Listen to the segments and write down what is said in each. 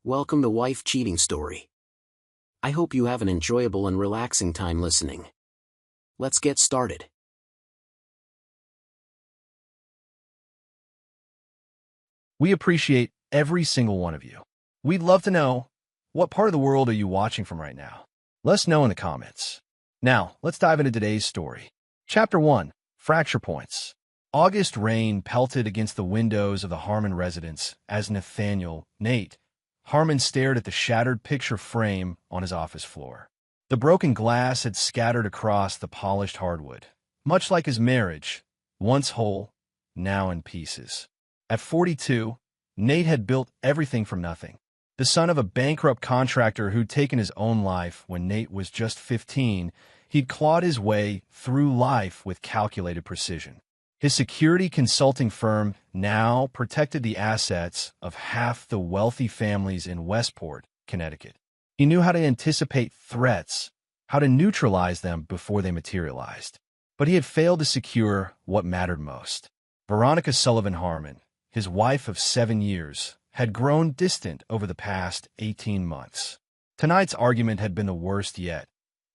Welcome to Wife Cheating Story. I hope you have an enjoyable and relaxing time listening. Let's get started. We appreciate every single one of you. We'd love to know, what part of the world are you watching from right now? Let us know in the comments. Now, let's dive into today's story. Chapter 1, Fracture Points. August rain pelted against the windows of the Harmon residence as Nathaniel, Nate, Harmon stared at the shattered picture frame on his office floor. The broken glass had scattered across the polished hardwood, much like his marriage, once whole, now in pieces. At 42, Nate had built everything from nothing. The son of a bankrupt contractor who'd taken his own life when Nate was just 15, he'd clawed his way through life with calculated precision. His security consulting firm now protected the assets of half the wealthy families in Westport, Connecticut. He knew how to anticipate threats, how to neutralize them before they materialized. But he had failed to secure what mattered most. Veronica Sullivan Harmon, his wife of 7 years, had grown distant over the past 18 months. Tonight's argument had been the worst yet.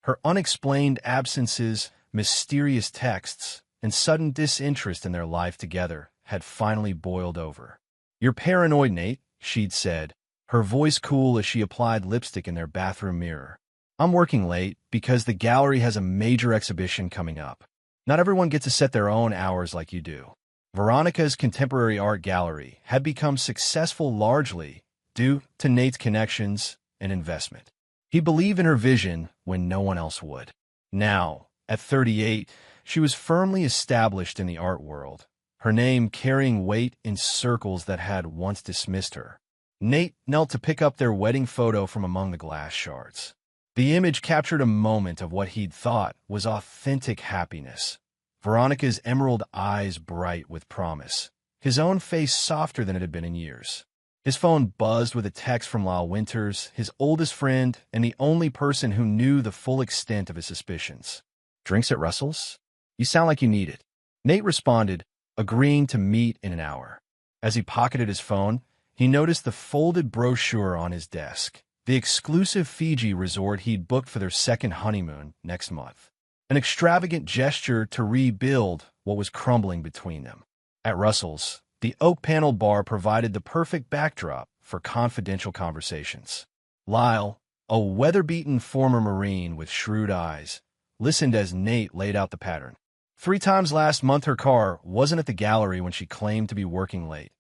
Her unexplained absences, mysterious texts, and sudden disinterest in their life together had finally boiled over. "You're paranoid, Nate," she'd said, her voice cool as she applied lipstick in their bathroom mirror. "I'm working late because the gallery has a major exhibition coming up. Not everyone gets to set their own hours like you do." Veronica's contemporary art gallery had become successful largely due to Nate's connections and investment. He believed in her vision when no one else would. Now, at 38, she was firmly established in the art world, her name carrying weight in circles that had once dismissed her. Nate knelt to pick up their wedding photo from among the glass shards. The image captured a moment of what he'd thought was authentic happiness. Veronica's emerald eyes bright with promise, his own face softer than it had been in years. His phone buzzed with a text from Lyle Winters, his oldest friend and the only person who knew the full extent of his suspicions. "Drinks at Russell's? You sound like you need it." Nate responded, agreeing to meet in an hour. As he pocketed his phone, he noticed the folded brochure on his desk, the exclusive Fiji resort he'd booked for their second honeymoon next month. An extravagant gesture to rebuild what was crumbling between them. At Russell's, the oak-paneled bar provided the perfect backdrop for confidential conversations. Lyle, a weather-beaten former Marine with shrewd eyes, listened as Nate laid out the pattern. 3 times last month her car wasn't at the gallery when she claimed to be working late,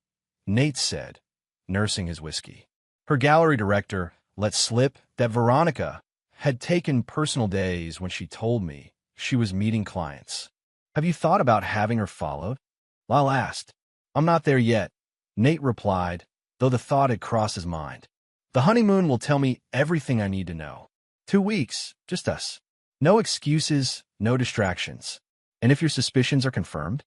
Nate said, nursing his whiskey. Her gallery director let slip that Veronica had taken personal days when she told me she was meeting clients. "Have you thought about having her followed?" Lyle asked. "I'm not there yet," Nate replied, though the thought had crossed his mind. "The honeymoon will tell me everything I need to know. 2 weeks, just us. No excuses, no distractions. And if your suspicions are confirmed?"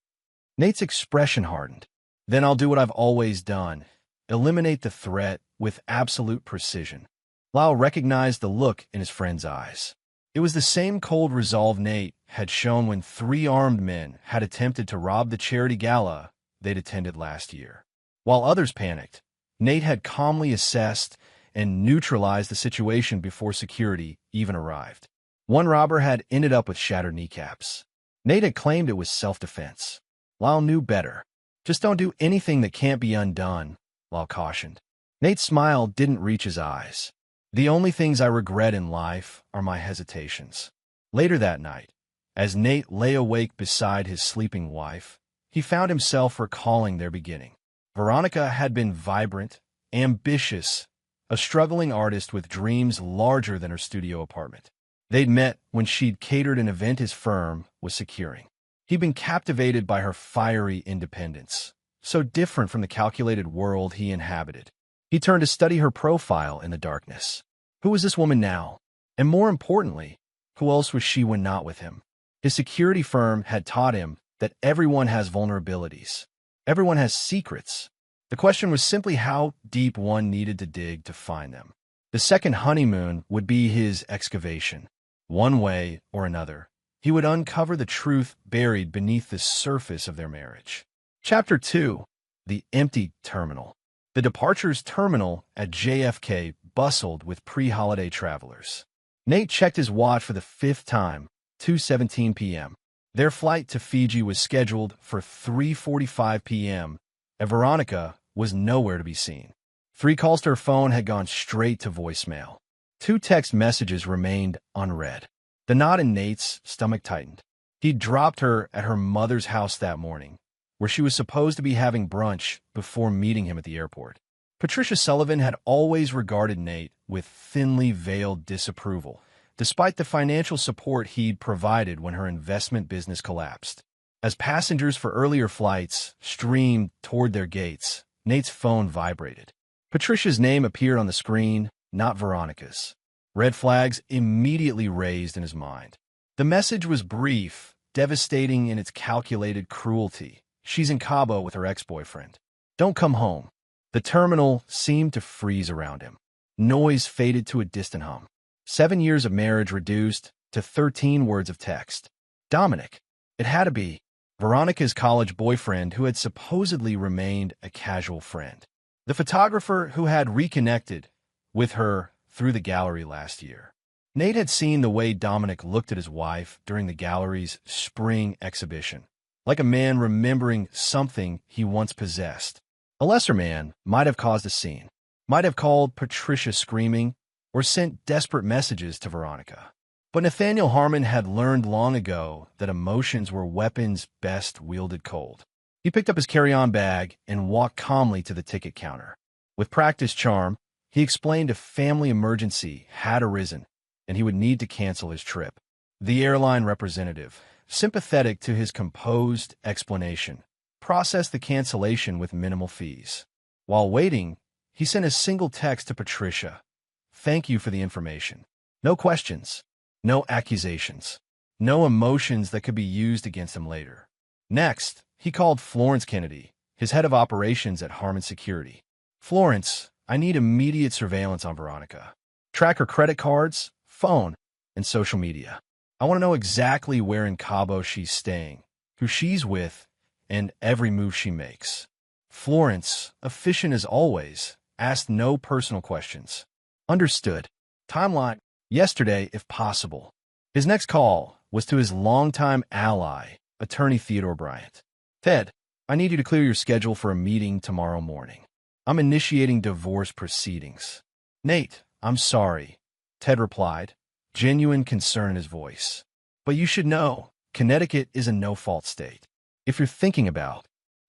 Nate's expression hardened. "Then I'll do what I've always done. Eliminate the threat with absolute precision." Lyle recognized the look in his friend's eyes. It was the same cold resolve Nate had shown when 3 armed men had attempted to rob the charity gala they'd attended last year. While others panicked, Nate had calmly assessed and neutralized the situation before security even arrived. One robber had ended up with shattered kneecaps. Nate had claimed it was self-defense. Lyle knew better. "Just don't do anything that can't be undone," Lyle cautioned. Nate's smile didn't reach his eyes. "The only things I regret in life are my hesitations." Later that night, as Nate lay awake beside his sleeping wife, he found himself recalling their beginning. Veronica had been vibrant, ambitious, a struggling artist with dreams larger than her studio apartment. They'd met when she'd catered an event his firm was securing. He'd been captivated by her fiery independence, so different from the calculated world he inhabited. He turned to study her profile in the darkness. Who was this woman now? And more importantly, who else was she when not with him? His security firm had taught him that everyone has vulnerabilities. Everyone has secrets. The question was simply how deep one needed to dig to find them. The second honeymoon would be his excavation. One way or another, he would uncover the truth buried beneath the surface of their marriage. Chapter 2, The Empty Terminal. The departures terminal at JFK bustled with pre-holiday travelers. Nate checked his watch for the fifth time, 2:17 p.m. Their flight to Fiji was scheduled for 3:45 p.m., and Veronica was nowhere to be seen. 3 calls to her phone had gone straight to voicemail. 2 text messages remained unread. The knot in Nate's stomach tightened. He'd dropped her at her mother's house that morning, where she was supposed to be having brunch before meeting him at the airport. Patricia Sullivan had always regarded Nate with thinly veiled disapproval, despite the financial support he'd provided when her investment business collapsed. As passengers for earlier flights streamed toward their gates, Nate's phone vibrated. Patricia's name appeared on the screen, not Veronica's. Red flags immediately raised in his mind. The message was brief, devastating in its calculated cruelty. She's in Cabo with her ex-boyfriend. Don't come home. The terminal seemed to freeze around him. Noise faded to a distant hum. 7 years of marriage reduced to 13 words of text. Dominic. It had to be. Veronica's college boyfriend who had supposedly remained a casual friend. The photographer who had reconnected with her through the gallery last year. Nate had seen the way Dominic looked at his wife during the gallery's spring exhibition, like a man remembering something he once possessed. A lesser man might have caused a scene, might have called Patricia screaming, or sent desperate messages to Veronica. But Nathaniel Harmon had learned long ago that emotions were weapons best wielded cold. He picked up his carry-on bag and walked calmly to the ticket counter. With practiced charm, he explained a family emergency had arisen, and he would need to cancel his trip. The airline representative, sympathetic to his composed explanation, processed the cancellation with minimal fees. While waiting, he sent a single text to Patricia. Thank you for the information. No questions, no accusations, no emotions that could be used against him later. Next, he called Florence Kennedy, his head of operations at Harmon Security. Florence, I need immediate surveillance on Veronica. Track her credit cards, phone, and social media. I want to know exactly where in Cabo she's staying, who she's with, and every move she makes. Florence, efficient as always, asked no personal questions. Understood. Timeline, yesterday if possible. His next call was to his longtime ally, attorney Theodore Bryant. Ted, I need you to clear your schedule for a meeting tomorrow morning. I'm initiating divorce proceedings. Nate, I'm sorry, Ted replied, genuine concern in his voice. But you should know, Connecticut is a no-fault state. If you're thinking about,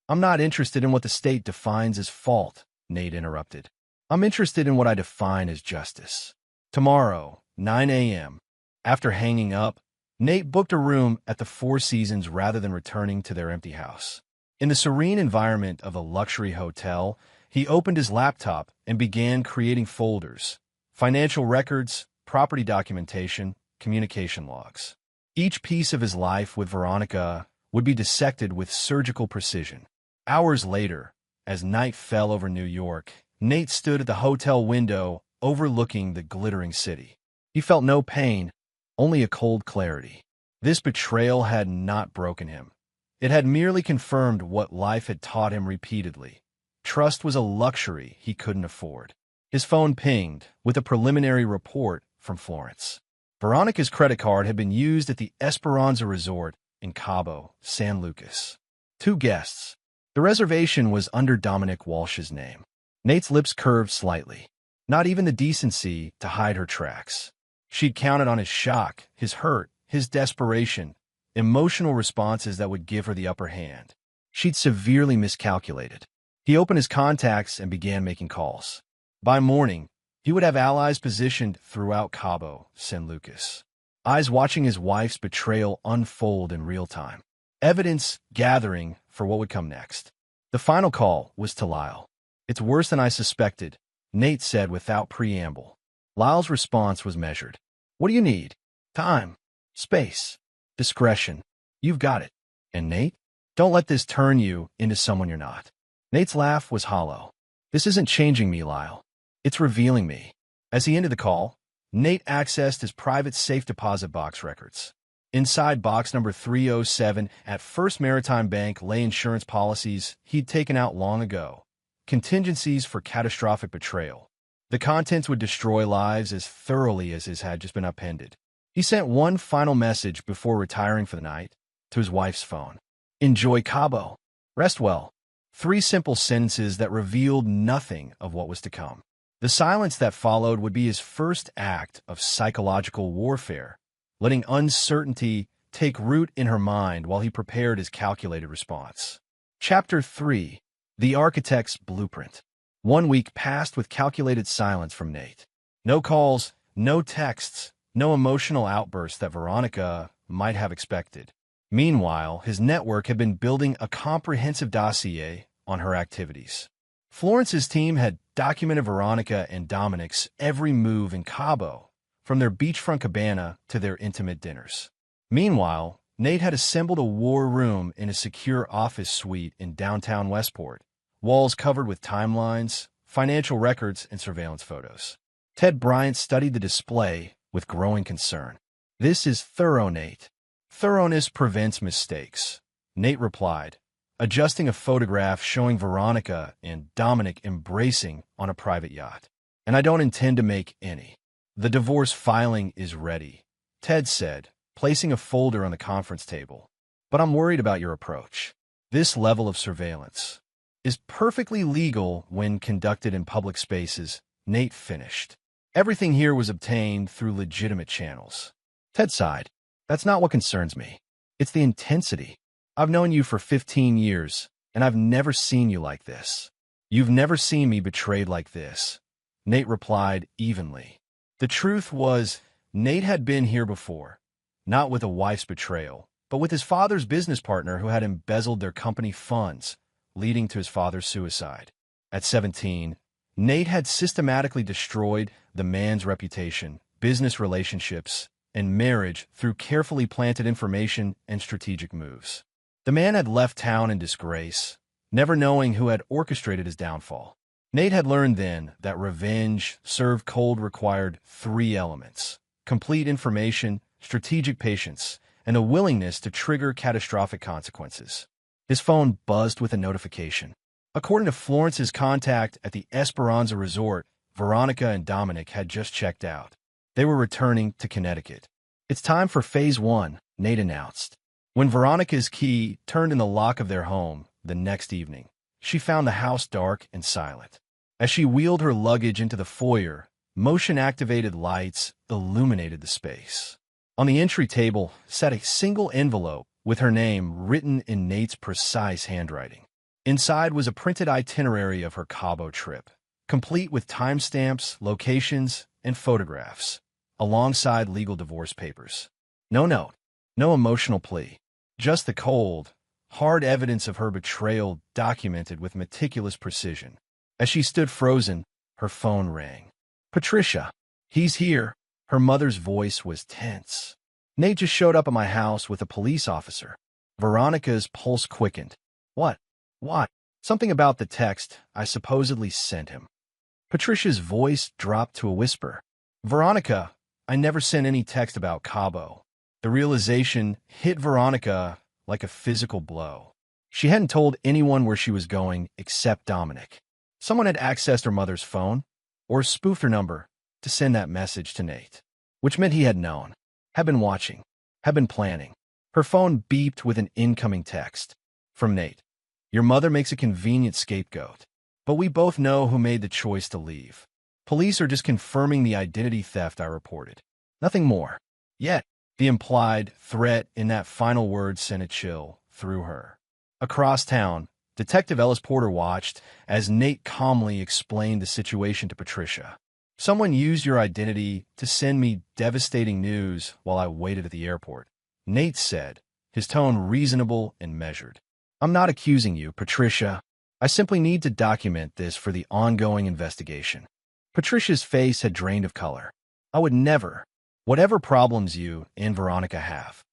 I'm not interested in what the state defines as fault, Nate interrupted. I'm interested in what I define as justice. Tomorrow, 9 a.m. After hanging up, Nate booked a room at the Four Seasons rather than returning to their empty house. In the serene environment of a luxury hotel, he opened his laptop and began creating folders, financial records, property documentation, communication logs. Each piece of his life with Veronica would be dissected with surgical precision. Hours later, as night fell over New York, Nate stood at the hotel window overlooking the glittering city. He felt no pain, only a cold clarity. This betrayal had not broken him. It had merely confirmed what life had taught him repeatedly. Trust was a luxury he couldn't afford. His phone pinged with a preliminary report from Florence. Veronica's credit card had been used at the Esperanza Resort in Cabo, San Lucas. 2 guests. The reservation was under Dominic Walsh's name. Nate's lips curved slightly. Not even the decency to hide her tracks. She'd counted on his shock, his hurt, his desperation, emotional responses that would give her the upper hand. She'd severely miscalculated. He opened his contacts and began making calls. By morning, he would have allies positioned throughout Cabo, San Lucas. Eyes watching his wife's betrayal unfold in real time. Evidence gathering for what would come next. The final call was to Lyle. It's worse than I suspected, Nate said without preamble. Lyle's response was measured. What do you need? Time. Space. Discretion. You've got it. And Nate? Don't let this turn you into someone you're not. Nate's laugh was hollow. This isn't changing me, Lyle. It's revealing me. As he ended the call, Nate accessed his private safe deposit box records. Inside box number 307 at First Maritime Bank lay insurance policies he'd taken out long ago, Contingencies for Catastrophic Betrayal. The contents would destroy lives as thoroughly as his had just been upended. He sent one final message before retiring for the night to his wife's phone. Enjoy Cabo. Rest well. 3 simple sentences that revealed nothing of what was to come. The silence that followed would be his first act of psychological warfare, letting uncertainty take root in her mind while he prepared his calculated response. Chapter 3. The Architect's Blueprint. 1 week passed with calculated silence from Nate. No calls, no texts, no emotional outbursts that Veronica might have expected. Meanwhile, his network had been building a comprehensive dossier on her activities. Florence's team had documented Veronica and Dominic's every move in Cabo, from their beachfront cabana to their intimate dinners. Meanwhile, Nate had assembled a war room in a secure office suite in downtown Westport, walls covered with timelines, financial records, and surveillance photos. Ted Bryant studied the display with growing concern. "This is thorough, Nate. Thoroughness prevents mistakes," Nate replied, adjusting a photograph showing Veronica and Dominic embracing on a private yacht. "And I don't intend to make any." "The divorce filing is ready," Ted said, placing a folder on the conference table. "But I'm worried about your approach. This level of surveillance is perfectly legal when conducted in public spaces," Nate finished. "Everything here was obtained through legitimate channels." Ted sighed. "That's not what concerns me. It's the intensity. I've known you for 15 years, and I've never seen you like this." "You've never seen me betrayed like this," Nate replied evenly. The truth was, Nate had been here before, not with a wife's betrayal, but with his father's business partner who had embezzled their company funds, leading to his father's suicide. At 17, Nate had systematically destroyed the man's reputation, business relationships, and marriage through carefully planted information and strategic moves. The man had left town in disgrace, never knowing who had orchestrated his downfall. Nate had learned then that revenge served cold required 3 elements: complete information, strategic patience, and a willingness to trigger catastrophic consequences. His phone buzzed with a notification. According to Florence's contact at the Esperanza Resort, Veronica and Dominic had just checked out. They were returning to Connecticut. "It's time for Phase 1, Nate announced. When Veronica's key turned in the lock of their home the next evening, she found the house dark and silent. As she wheeled her luggage into the foyer, motion-activated lights illuminated the space. On the entry table sat a single envelope with her name written in Nate's precise handwriting. Inside was a printed itinerary of her Cabo trip, complete with timestamps, locations, and photographs, alongside legal divorce papers. No note, no emotional plea, just the cold, hard evidence of her betrayal documented with meticulous precision. As she stood frozen, her phone rang. "Patricia, he's here." Her mother's voice was tense. "Nate just showed up at my house with a police officer." Veronica's pulse quickened. "What? What?" "Something about the text I supposedly sent him." Patricia's voice dropped to a whisper. "Veronica, I never sent any text about Cabo." The realization hit Veronica like a physical blow. She hadn't told anyone where she was going except Dominic. Someone had accessed her mother's phone, or spoofed her number, to send that message to Nate, which meant he had known, had been watching, had been planning. Her phone beeped with an incoming text. From Nate. "Your mother makes a convenient scapegoat, but we both know who made the choice to leave. Police are just confirming the identity theft I reported. Nothing more. Yet, the implied threat in that final word sent a chill through her." Across town, Detective Ellis Porter watched as Nate calmly explained the situation to Patricia. "Someone used your identity to send me devastating news while I waited at the airport," Nate said, his tone reasonable and measured. "I'm not accusing you, Patricia. I simply need to document this for the ongoing investigation." Patricia's face had drained of color. "I would never. Whatever problems you and Veronica have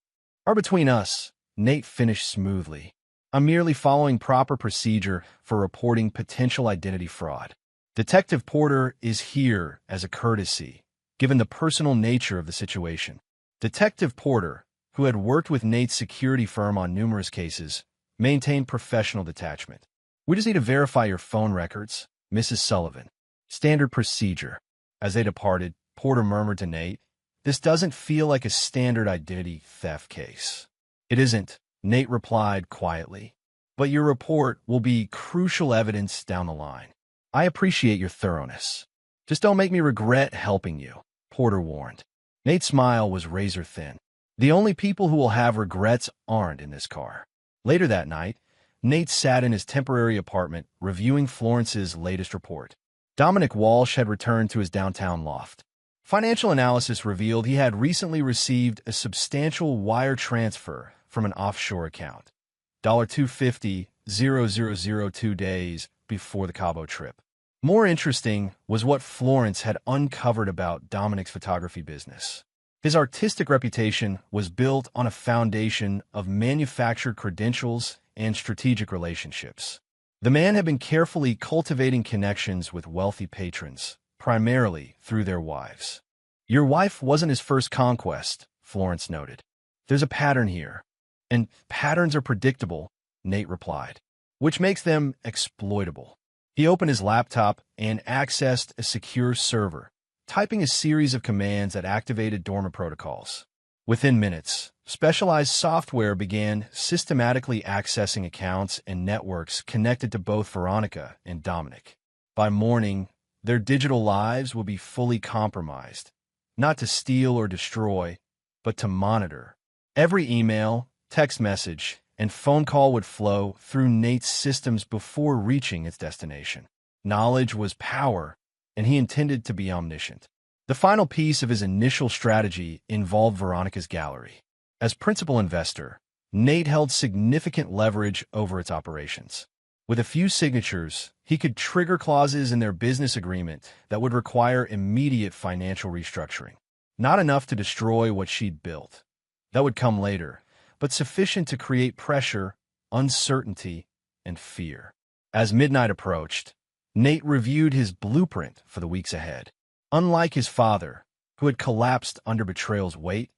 are between us," Nate finished smoothly. "I'm merely following proper procedure for reporting potential identity fraud. Detective Porter is here as a courtesy, given the personal nature of the situation." Detective Porter, who had worked with Nate's security firm on numerous cases, maintained professional detachment. We just need to verify your phone records, Mrs. Sullivan. Standard procedure. As they departed, Porter murmured to Nate, "This doesn't feel like a standard identity theft case." "It isn't," Nate replied quietly. "But your report will be crucial evidence down the line. I appreciate your thoroughness. Just don't make me regret helping you," Porter warned. Nate's smile was razor-thin. The only people who will have regrets aren't in this car. Later that night, Nate sat in his temporary apartment reviewing Florence's latest report. Dominic Walsh had returned to his downtown loft. Financial analysis revealed he had recently received a substantial wire transfer from an offshore account. $250,000 2 days before the Cabo trip. More interesting was what Florence had uncovered about Dominic's photography business. His artistic reputation was built on a foundation of manufactured credentials and strategic relationships. The man had been carefully cultivating connections with wealthy patrons, primarily through their wives. "Your wife wasn't his first conquest," Florence noted. "There's a pattern here. And patterns are predictable," Nate replied, "which makes them exploitable." He opened his laptop and accessed a secure server, typing a series of commands that activated dormant protocols. Within minutes, specialized software began systematically accessing accounts and networks connected to both Veronica and Dominic. By morning, their digital lives would be fully compromised, not to steal or destroy, but to monitor. Every email, text message, and phone call would flow through Nate's systems before reaching its destination. Knowledge was power, and he intended to be omniscient. The final piece of his initial strategy involved Veronica's gallery. As principal investor, Nate held significant leverage over its operations. With a few signatures, he could trigger clauses in their business agreement that would require immediate financial restructuring. Not enough to destroy what she'd built. That would come later, but sufficient to create pressure, uncertainty, and fear. As midnight approached, Nate reviewed his blueprint for the weeks ahead. Unlike his father, who had collapsed under betrayal's weight,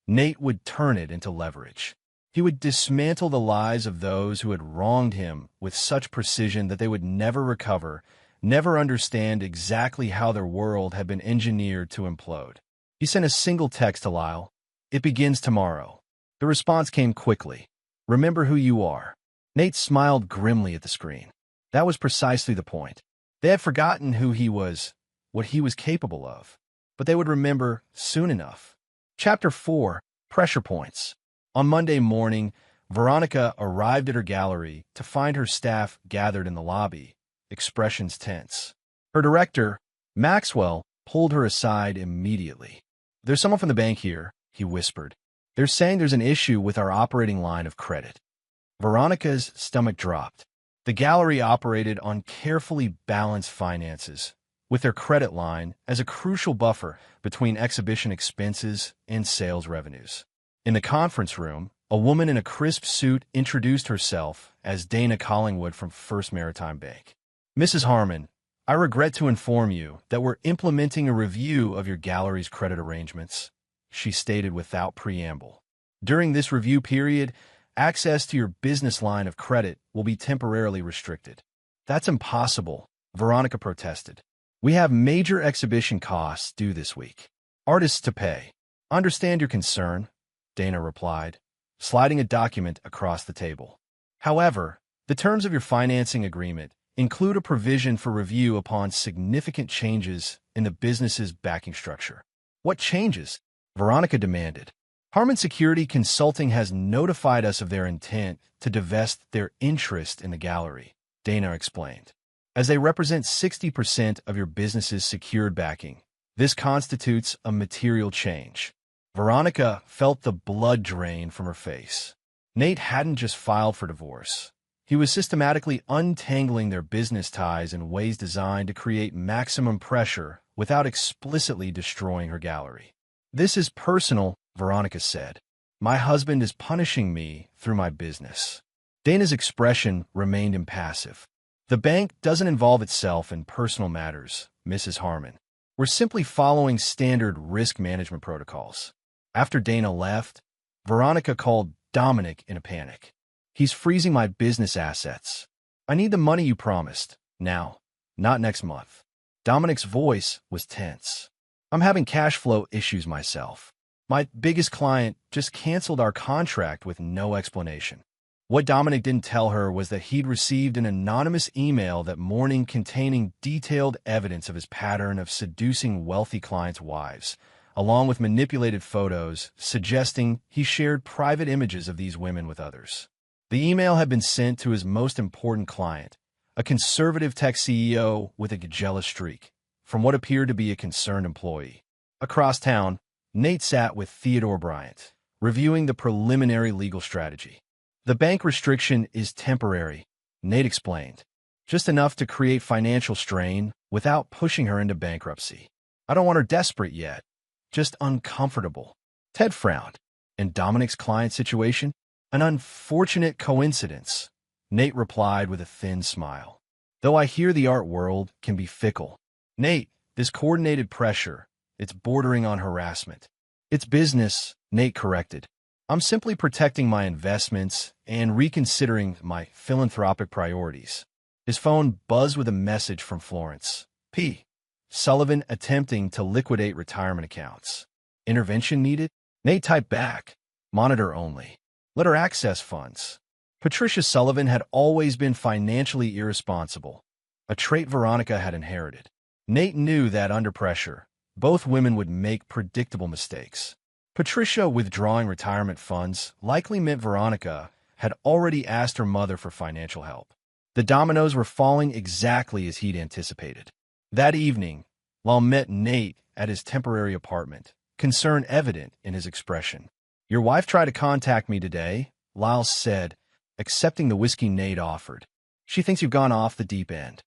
Nate would turn it into leverage. He would dismantle the lies of those who had wronged him with such precision that they would never recover, never understand exactly how their world had been engineered to implode. He sent a single text to Lyle. "It begins tomorrow." The response came quickly. "Remember who you are." Nate smiled grimly at the screen. That was precisely the point. They had forgotten who he was, what he was capable of, but they would remember soon enough. Chapter 4, Pressure Points. On Monday morning, Veronica arrived at her gallery to find her staff gathered in the lobby, expressions tense. Her director, Maxwell, pulled her aside immediately. "There's someone from the bank here," he whispered. "They're saying there's an issue with our operating line of credit." Veronica's stomach dropped. The gallery operated on carefully balanced finances, with their credit line as a crucial buffer between exhibition expenses and sales revenues. In the conference room, a woman in a crisp suit introduced herself as Dana Collingwood from First Maritime Bank. "Mrs. Harmon, I regret to inform you that we're implementing a review of your gallery's credit arrangements," she stated without preamble. "During this review period, access to your business line of credit will be temporarily restricted." "That's impossible," Veronica protested. "We have major exhibition costs due this week. Artists to pay." "Understand your concern," Dana replied, sliding a document across the table. "However, the terms of your financing agreement include a provision for review upon significant changes in the business's backing structure." "What changes?" Veronica demanded. "Harmon Security Consulting has notified us of their intent to divest their interest in the gallery," Dana explained. "As they represent 60% of your business's secured backing, this constitutes a material change." Veronica felt the blood drain from her face. Nate hadn't just filed for divorce. He was systematically untangling their business ties in ways designed to create maximum pressure without explicitly destroying her gallery. "This is personal," Veronica said. "My husband is punishing me through my business." Dana's expression remained impassive. "The bank doesn't involve itself in personal matters, Mrs. Harmon. We're simply following standard risk management protocols." After Dana left, Veronica called Dominic in a panic. "He's freezing my business assets." I need the money you promised. Now, not next month. Dominic's voice was tense. I'm having cash flow issues myself. My biggest client just canceled our contract with no explanation. What Dominic didn't tell her was that he'd received an anonymous email that morning containing detailed evidence of his pattern of seducing wealthy clients' wives, along with manipulated photos suggesting he shared private images of these women with others. The email had been sent to his most important client, a conservative tech CEO with a jealous streak, from what appeared to be a concerned employee. Across town, Nate sat with Theodore Bryant, reviewing the preliminary legal strategy. The bank restriction is temporary, Nate explained, just enough to create financial strain without pushing her into bankruptcy. I don't want her desperate yet, just uncomfortable. Ted frowned. In Dominic's client situation, an unfortunate coincidence, Nate replied with a thin smile. Though I hear the art world can be fickle. Nate, this coordinated pressure, it's bordering on harassment. It's business, Nate corrected. I'm simply protecting my investments and reconsidering my philanthropic priorities. His phone buzzed with a message from Florence P. Sullivan attempting to liquidate retirement accounts. Intervention needed? Nate typed back. Monitor only. Let her access funds. Patricia Sullivan had always been financially irresponsible, a trait Veronica had inherited. Nate knew that under pressure, both women would make predictable mistakes. Patricia withdrawing retirement funds likely meant Veronica had already asked her mother for financial help. The dominoes were falling exactly as he'd anticipated. That evening, Lyle met Nate at his temporary apartment, concern evident in his expression. Your wife tried to contact me today, Lyle said, accepting the whiskey Nate offered. She thinks you've gone off the deep end.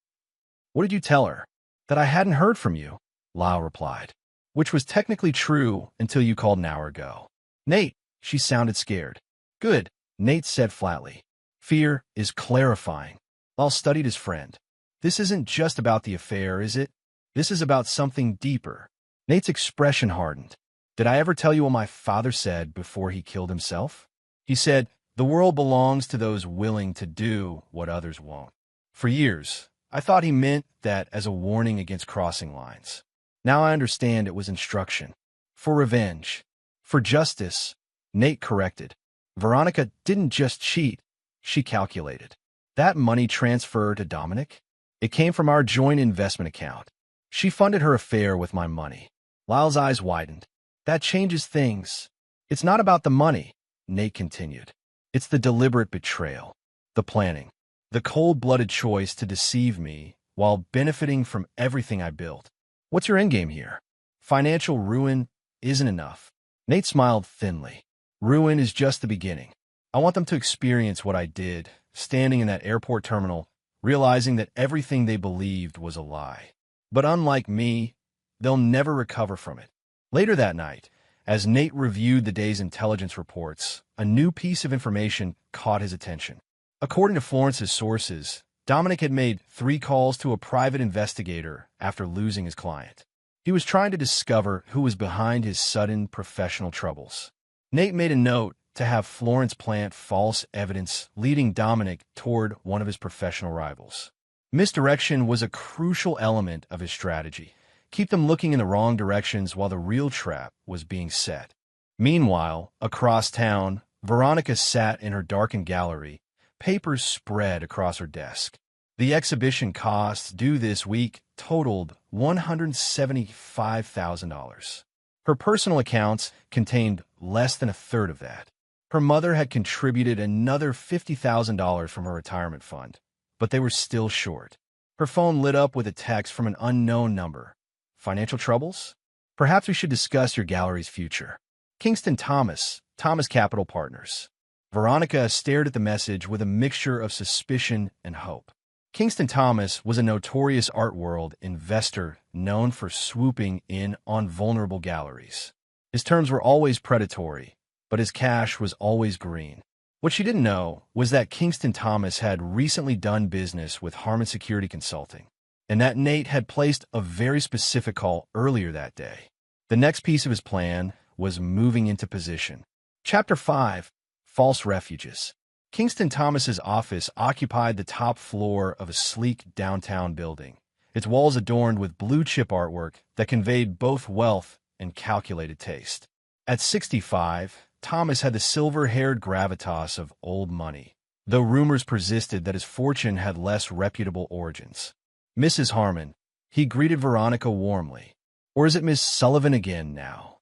What did you tell her? That I hadn't heard from you, Lyle replied. Which was technically true until you called an hour ago. Nate, she sounded scared. Good, Nate said flatly. Fear is clarifying. Lyle studied his friend. This isn't just about the affair, is it? This is about something deeper. Nate's expression hardened. Did I ever tell you what my father said before he killed himself? He said, the world belongs to those willing to do what others won't. For years, I thought he meant that as a warning against crossing lines. Now I understand it was instruction. For revenge. For justice, Nate corrected. Veronica didn't just cheat, she calculated. That money transfer to Dominic? It came from our joint investment account. She funded her affair with my money. Lyle's eyes widened. That changes things. It's not about the money, Nate continued. It's the deliberate betrayal, the planning, the cold-blooded choice to deceive me while benefiting from everything I built. What's your endgame here? Financial ruin isn't enough. Nate smiled thinly. Ruin is just the beginning. I want them to experience what I did, standing in that airport terminal, realizing that everything they believed was a lie. But unlike me, they'll never recover from it. Later that night, as Nate reviewed the day's intelligence reports, a new piece of information caught his attention. According to Florence's sources, Dominic had made 3 calls to a private investigator after losing his client. He was trying to discover who was behind his sudden professional troubles. Nate made a note to have Florence plant false evidence leading Dominic toward one of his professional rivals. Misdirection was a crucial element of his strategy. Keep them looking in the wrong directions while the real trap was being set. Meanwhile, across town, Veronica sat in her darkened gallery, papers spread across her desk. The exhibition costs due this week totaled $175,000. Her personal accounts contained less than a third of that. Her mother had contributed another $50,000 from her retirement fund, but they were still short. Her phone lit up with a text from an unknown number. Financial troubles? Perhaps we should discuss your gallery's future. Kingston Thomas, Thomas Capital Partners. Veronica stared at the message with a mixture of suspicion and hope. Kingston Thomas was a notorious art world investor known for swooping in on vulnerable galleries. His terms were always predatory, but his cash was always green. What she didn't know was that Kingston Thomas had recently done business with Harmon Security Consulting, and that Nate had placed a very specific call earlier that day. The next piece of his plan was moving into position. Chapter 5. False Refuges. Kingston Thomas's office occupied the top floor of a sleek downtown building, its walls adorned with blue-chip artwork that conveyed both wealth and calculated taste. At 65, Thomas had the silver-haired gravitas of old money, though rumors persisted that his fortune had less reputable origins. "Mrs. Harmon," he greeted Veronica warmly. "Or is it Miss Sullivan again now?"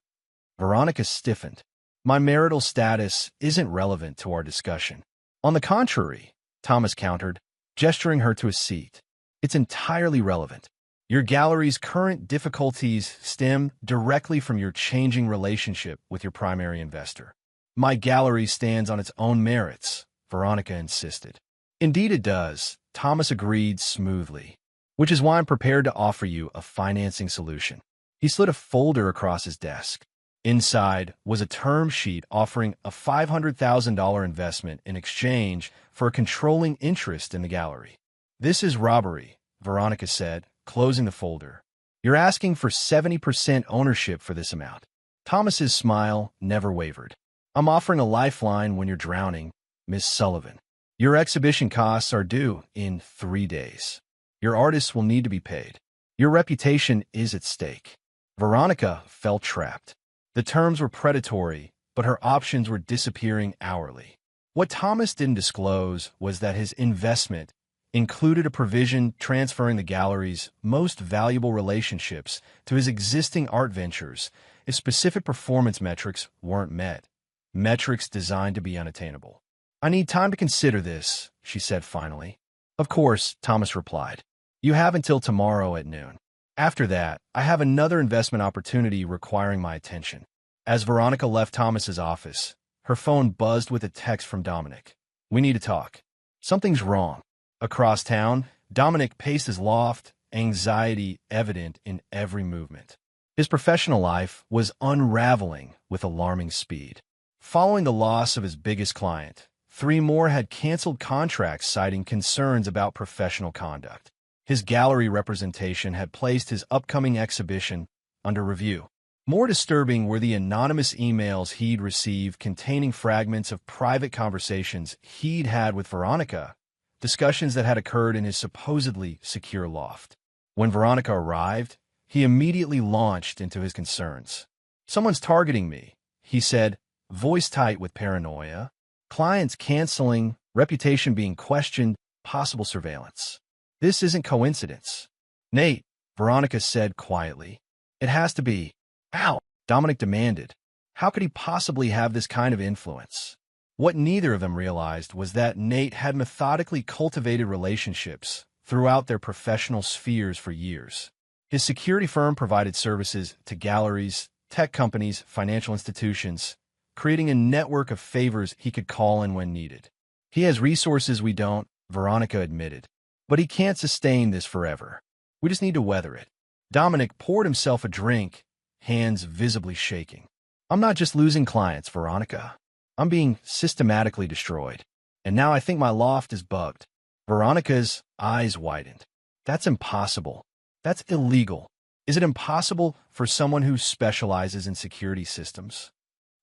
Veronica stiffened. "My marital status isn't relevant to our discussion." "On the contrary," Thomas countered, gesturing her to a seat. "It's entirely relevant. Your gallery's current difficulties stem directly from your changing relationship with your primary investor." "My gallery stands on its own merits," Veronica insisted. "Indeed it does," Thomas agreed smoothly, "which is why I'm prepared to offer you a financing solution." He slid a folder across his desk. Inside was a term sheet offering a $500,000 investment in exchange for a controlling interest in the gallery. "This is robbery," Veronica said, closing the folder. "You're asking for 70% ownership for this amount." Thomas's smile never wavered. "I'm offering a lifeline when you're drowning, Miss Sullivan. Your exhibition costs are due in 3 days. Your artists will need to be paid. Your reputation is at stake." Veronica felt trapped. The terms were predatory, but her options were disappearing hourly. What Thomas didn't disclose was that his investment included a provision transferring the gallery's most valuable relationships to his existing art ventures if specific performance metrics weren't met, metrics designed to be unattainable. "I need time to consider this," she said finally. "Of course," Thomas replied. "You have until tomorrow at noon. After that, I have another investment opportunity requiring my attention." As Veronica left Thomas's office, her phone buzzed with a text from Dominic. "We need to talk." "Something's wrong." Across town, Dominic paced his loft, anxiety evident in every movement. His professional life was unraveling with alarming speed. Following the loss of his biggest client, 3 more had canceled contracts citing concerns about professional conduct. His gallery representation had placed his upcoming exhibition under review. More disturbing were the anonymous emails he'd received containing fragments of private conversations he'd had with Veronica, discussions that had occurred in his supposedly secure loft. When Veronica arrived, he immediately launched into his concerns. "Someone's targeting me," he said, voice tight with paranoia. "Clients canceling, reputation being questioned, possible surveillance. This isn't coincidence." "Nate," Veronica said quietly. "It has to be." "How?" Dominic demanded. How could he possibly have this kind of influence? What neither of them realized was that Nate had methodically cultivated relationships throughout their professional spheres for years. His security firm provided services to galleries, tech companies, financial institutions, creating a network of favors he could call in when needed. "He has resources we don't," Veronica admitted. "But he can't sustain this forever. We just need to weather it." Dominic poured himself a drink, hands visibly shaking. "I'm not just losing clients, Veronica. I'm being systematically destroyed. And now I think my loft is bugged." Veronica's eyes widened. "That's impossible. That's illegal. Is it impossible for someone who specializes in security systems?"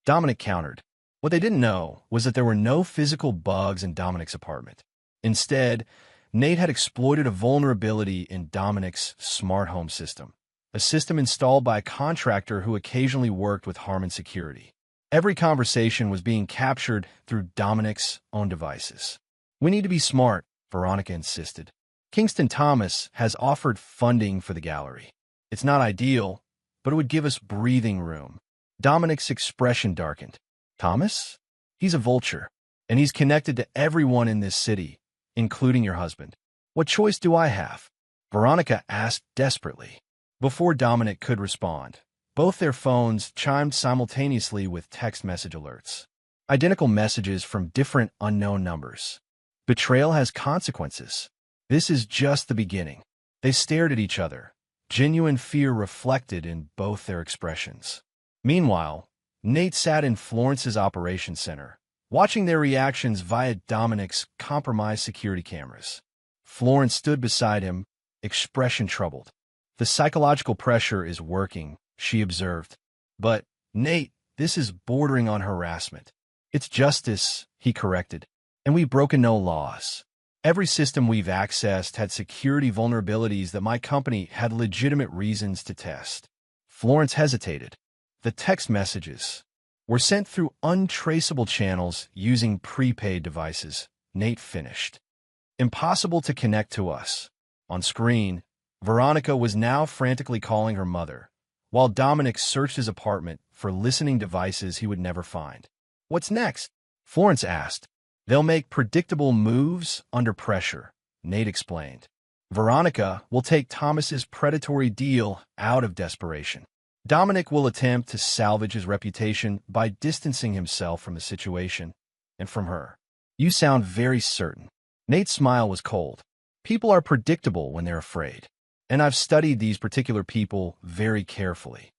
Dominic countered. What they didn't know was that there were no physical bugs in Dominic's apartment. Instead, Nate had exploited a vulnerability in Dominic's smart home system, a system installed by a contractor who occasionally worked with Harmon Security. Every conversation was being captured through Dominic's own devices. "We need to be smart," Veronica insisted. "Kingston Thomas has offered funding for the gallery. It's not ideal, but it would give us breathing room." Dominic's expression darkened. "Thomas? He's a vulture, and he's connected to everyone in this city, including your husband. What choice do I have?" Veronica asked desperately. Before Dominic could respond, both their phones chimed simultaneously with text message alerts. Identical messages from different unknown numbers. Betrayal has consequences. This is just the beginning. They stared at each other, genuine fear reflected in both their expressions. Meanwhile, Nate sat in Florence's operations center, watching their reactions via Dominic's compromised security cameras. Florence stood beside him, expression troubled. "The psychological pressure is working," she observed. "But, Nate, this is bordering on harassment." "It's justice," he corrected. And we've broken no laws. Every system we've accessed had security vulnerabilities that my company had legitimate reasons to test. Florence hesitated. The text messages were sent through untraceable channels using prepaid devices, Nate finished. Impossible to connect to us. On screen, Veronica was now frantically calling her mother, while Dominic searched his apartment for listening devices he would never find. What's next? Florence asked. They'll make predictable moves under pressure, Nate explained. Veronica will take Thomas's predatory deal out of desperation. Dominic will attempt to salvage his reputation by distancing himself from the situation and from her. You sound very certain. Nate's smile was cold. People are predictable when they're afraid, and I've studied these particular people very carefully.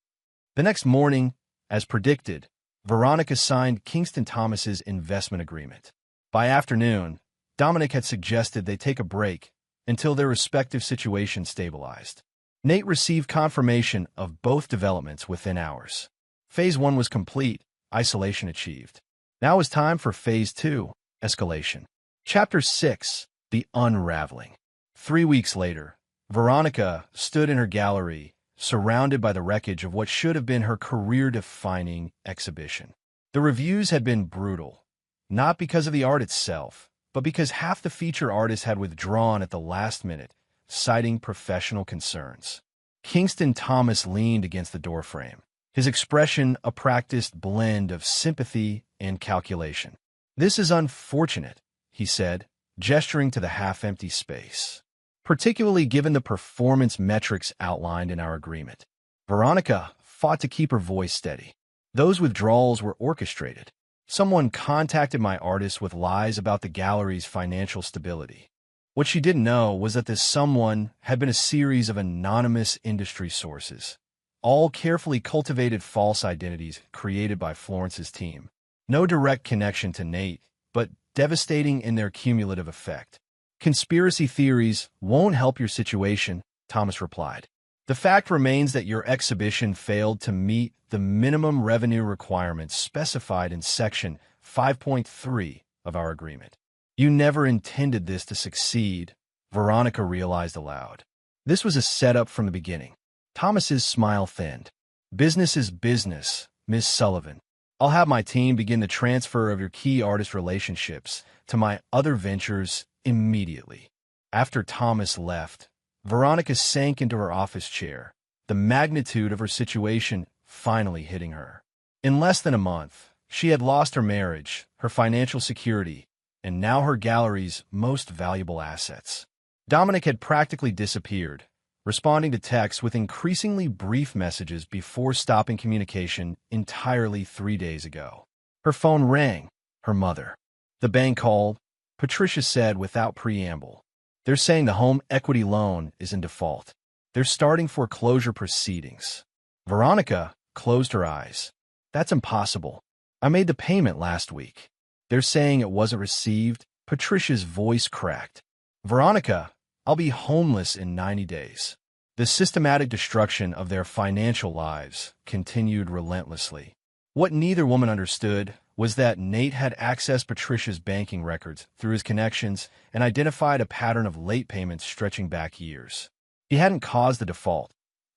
The next morning, as predicted, Veronica signed Kingston Thomas's investment agreement. By afternoon, Dominic had suggested they take a break until their respective situations stabilized. Nate received confirmation of both developments within hours. Phase 1 was complete, isolation achieved. Now is time for Phase 2, escalation. Chapter 6, The Unraveling. 3 weeks later, Veronica stood in her gallery, surrounded by the wreckage of what should have been her career-defining exhibition. The reviews had been brutal, not because of the art itself, but because half the feature artists had withdrawn at the last minute, citing professional concerns. Kingston Thomas leaned against the doorframe, his expression a practiced blend of sympathy and calculation. This is unfortunate, he said, gesturing to the half-empty space, particularly given the performance metrics outlined in our agreement. Veronica fought to keep her voice steady. Those withdrawals were orchestrated. Someone contacted my artist with lies about the gallery's financial stability. What she didn't know was that this someone had been a series of anonymous industry sources, all carefully cultivated false identities created by Florence's team. No direct connection to Nate, but devastating in their cumulative effect. Conspiracy theories won't help your situation, Thomas replied. The fact remains that your exhibition failed to meet the minimum revenue requirements specified in Section 5.3 of our agreement. You never intended this to succeed, Veronica realized aloud. This was a setup from the beginning. Thomas's smile thinned. Business is business, Ms. Sullivan. I'll have my team begin the transfer of your key artist relationships to my other ventures immediately. After Thomas left, Veronica sank into her office chair, the magnitude of her situation finally hitting her. In less than a month, she had lost her marriage, her financial security, and now her gallery's most valuable assets. Dominic had practically disappeared, responding to texts with increasingly brief messages before stopping communication entirely 3 days ago. Her phone rang. Her mother. The bank called. Patricia said without preamble. They're saying the home equity loan is in default. They're starting foreclosure proceedings. Veronica closed her eyes. That's impossible. I made the payment last week. They're saying it wasn't received. Patricia's voice cracked. Veronica, I'll be homeless in 90 days. The systematic destruction of their financial lives continued relentlessly. What neither woman understood was that Nate had accessed Patricia's banking records through his connections and identified a pattern of late payments stretching back years. He hadn't caused the default.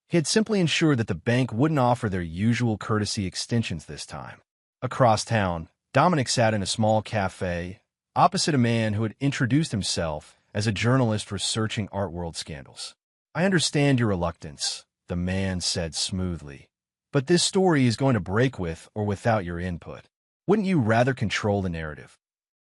He had simply ensured that the bank wouldn't offer their usual courtesy extensions this time. Across town, Dominic sat in a small cafe, opposite a man who had introduced himself as a journalist researching art world scandals. I understand your reluctance, the man said smoothly, but this story is going to break with or without your input. Wouldn't you rather control the narrative?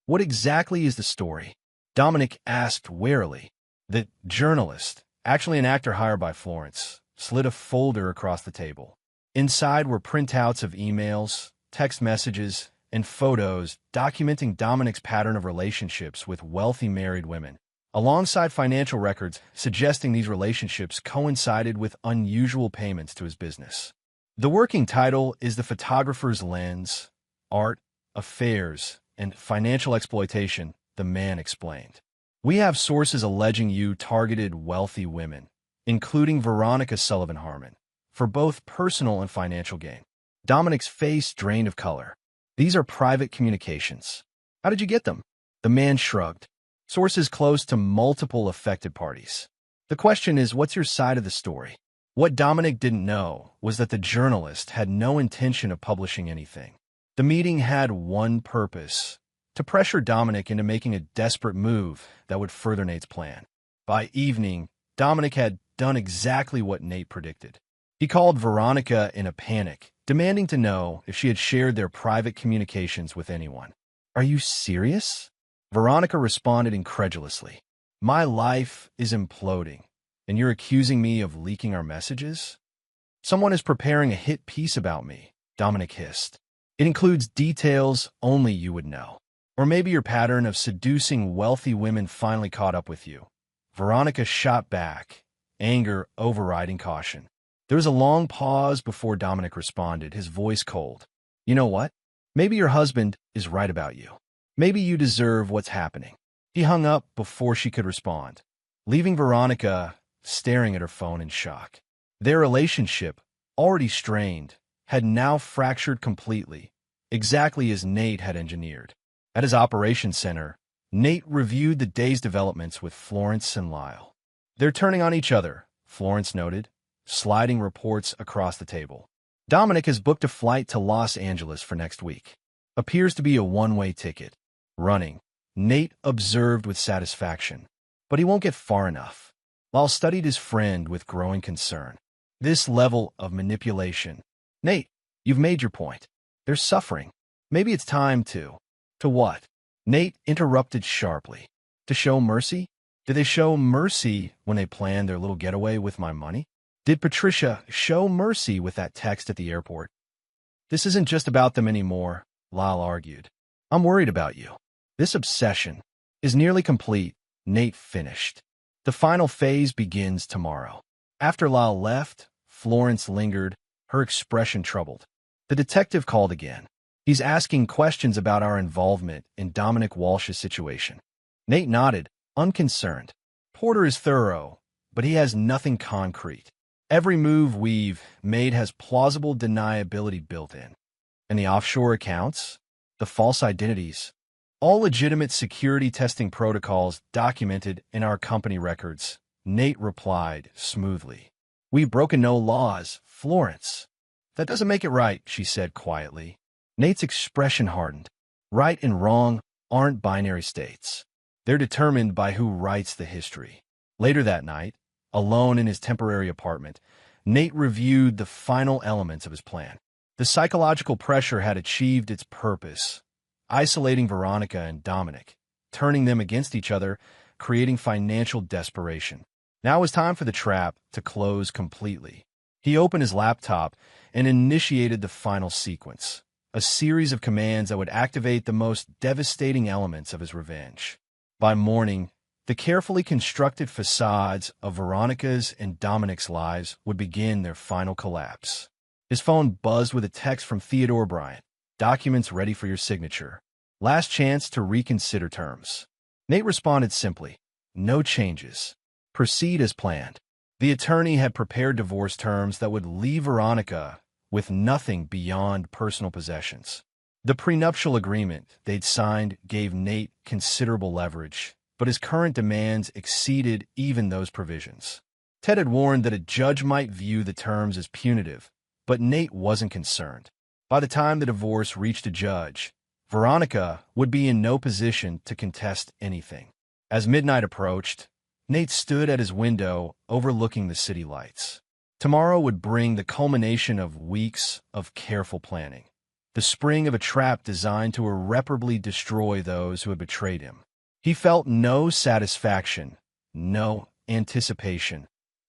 What exactly is the story? Dominic asked warily. The journalist, actually an actor hired by Florence, slid a folder across the table. Inside were printouts of emails, text messages, and photos documenting Dominic's pattern of relationships with wealthy married women, alongside financial records suggesting these relationships coincided with unusual payments to his business. The working title is The Photographer's Lens, Art, Affairs, and Financial Exploitation, the man explained. We have sources alleging you targeted wealthy women, including Veronica Sullivan Harmon, for both personal and financial gain. Dominic's face drained of color. These are private communications. How did you get them? The man shrugged. Sources close to multiple affected parties. The question is, what's your side of the story? What Dominic didn't know was that the journalist had no intention of publishing anything. The meeting had one purpose: to pressure Dominic into making a desperate move that would further Nate's plan. By evening, Dominic had done exactly what Nate predicted. He called Veronica in a panic, demanding to know if she had shared their private communications with anyone. "Are you serious?" Veronica responded incredulously. "My life is imploding, and you're accusing me of leaking our messages?" "Someone is preparing a hit piece about me," Dominic hissed. "It includes details only you would know. Or maybe your pattern of seducing wealthy women finally caught up with you." Veronica shot back, anger overriding caution. There was a long pause before Dominic responded, his voice cold. "You know what? Maybe your husband is right about you. Maybe you deserve what's happening." He hung up before she could respond, leaving Veronica staring at her phone in shock. Their relationship, already strained, had now fractured completely, exactly as Nate had engineered. At his operations center, Nate reviewed the day's developments with Florence and Lyle. "They're turning on each other," Florence noted, sliding reports across the table. "Dominic has booked a flight to Los Angeles for next week. Appears to be a one-way ticket. Running," Nate observed with satisfaction. "But he won't get far enough." Lyle studied his friend with growing concern. "This level of manipulation." "Nate, you've made your point. They're suffering. Maybe it's time to..." "To what?" Nate interrupted sharply. "To show mercy? Did they show mercy when they planned their little getaway with my money? Did Patricia show mercy with that text at the airport?" "This isn't just about them anymore," Lyle argued. "I'm worried about you." "This obsession is nearly complete," Nate finished. "The final phase begins tomorrow." After Lyle left, Florence lingered, her expression troubled. The detective called again. "He's asking questions about our involvement in Dominic Walsh's situation." Nate nodded, unconcerned. "Porter is thorough, but he has nothing concrete. Every move we've made has plausible deniability built in. And the offshore accounts? The false identities? All legitimate security testing protocols documented in our company records," Nate replied smoothly. "We've broken no laws, Florence." "That doesn't make it right," she said quietly. Nate's expression hardened. Right and wrong aren't binary states. They're determined by who writes the history. Later that night, alone in his temporary apartment, Nate reviewed the final elements of his plan. The psychological pressure had achieved its purpose, isolating Veronica and Dominic, turning them against each other, creating financial desperation. Now it was time for the trap to close completely. He opened his laptop and initiated the final sequence, a series of commands that would activate the most devastating elements of his revenge. By morning, the carefully constructed facades of Veronica's and Dominic's lives would begin their final collapse. His phone buzzed with a text from Theodore Bryant. "Documents ready for your signature. Last chance to reconsider terms." Nate responded simply, "No changes. Proceed as planned." The attorney had prepared divorce terms that would leave Veronica with nothing beyond personal possessions. The prenuptial agreement they'd signed gave Nate considerable leverage, but his current demands exceeded even those provisions. Ted had warned that a judge might view the terms as punitive, but Nate wasn't concerned. By the time the divorce reached a judge, Veronica would be in no position to contest anything. As midnight approached, Nate stood at his window overlooking the city lights. Tomorrow would bring the culmination of weeks of careful planning, the spring of a trap designed to irreparably destroy those who had betrayed him. He felt no satisfaction, no anticipation,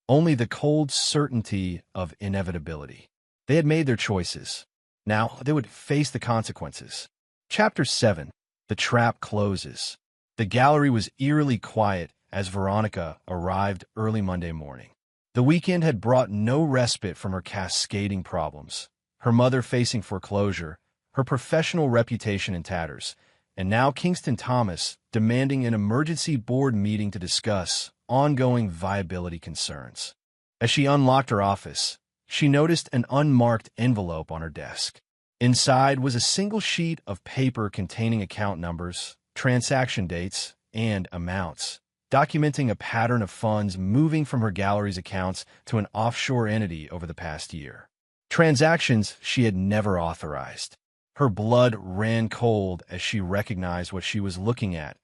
only the cold certainty of inevitability. They had made their choices. Now they would face the consequences. Chapter 7. The Trap Closes. The gallery was eerily quiet as Veronica arrived early Monday morning. The weekend had brought no respite from her cascading problems. Her mother facing foreclosure, her professional reputation in tatters, and now Kingston Thomas demanding an emergency board meeting to discuss ongoing viability concerns. As she unlocked her office, she noticed an unmarked envelope on her desk. Inside was a single sheet of paper containing account numbers, transaction dates, and amounts, documenting a pattern of funds moving from her gallery's accounts to an offshore entity over the past year. Transactions she had never authorized. Her blood ran cold as she recognized what she was looking at,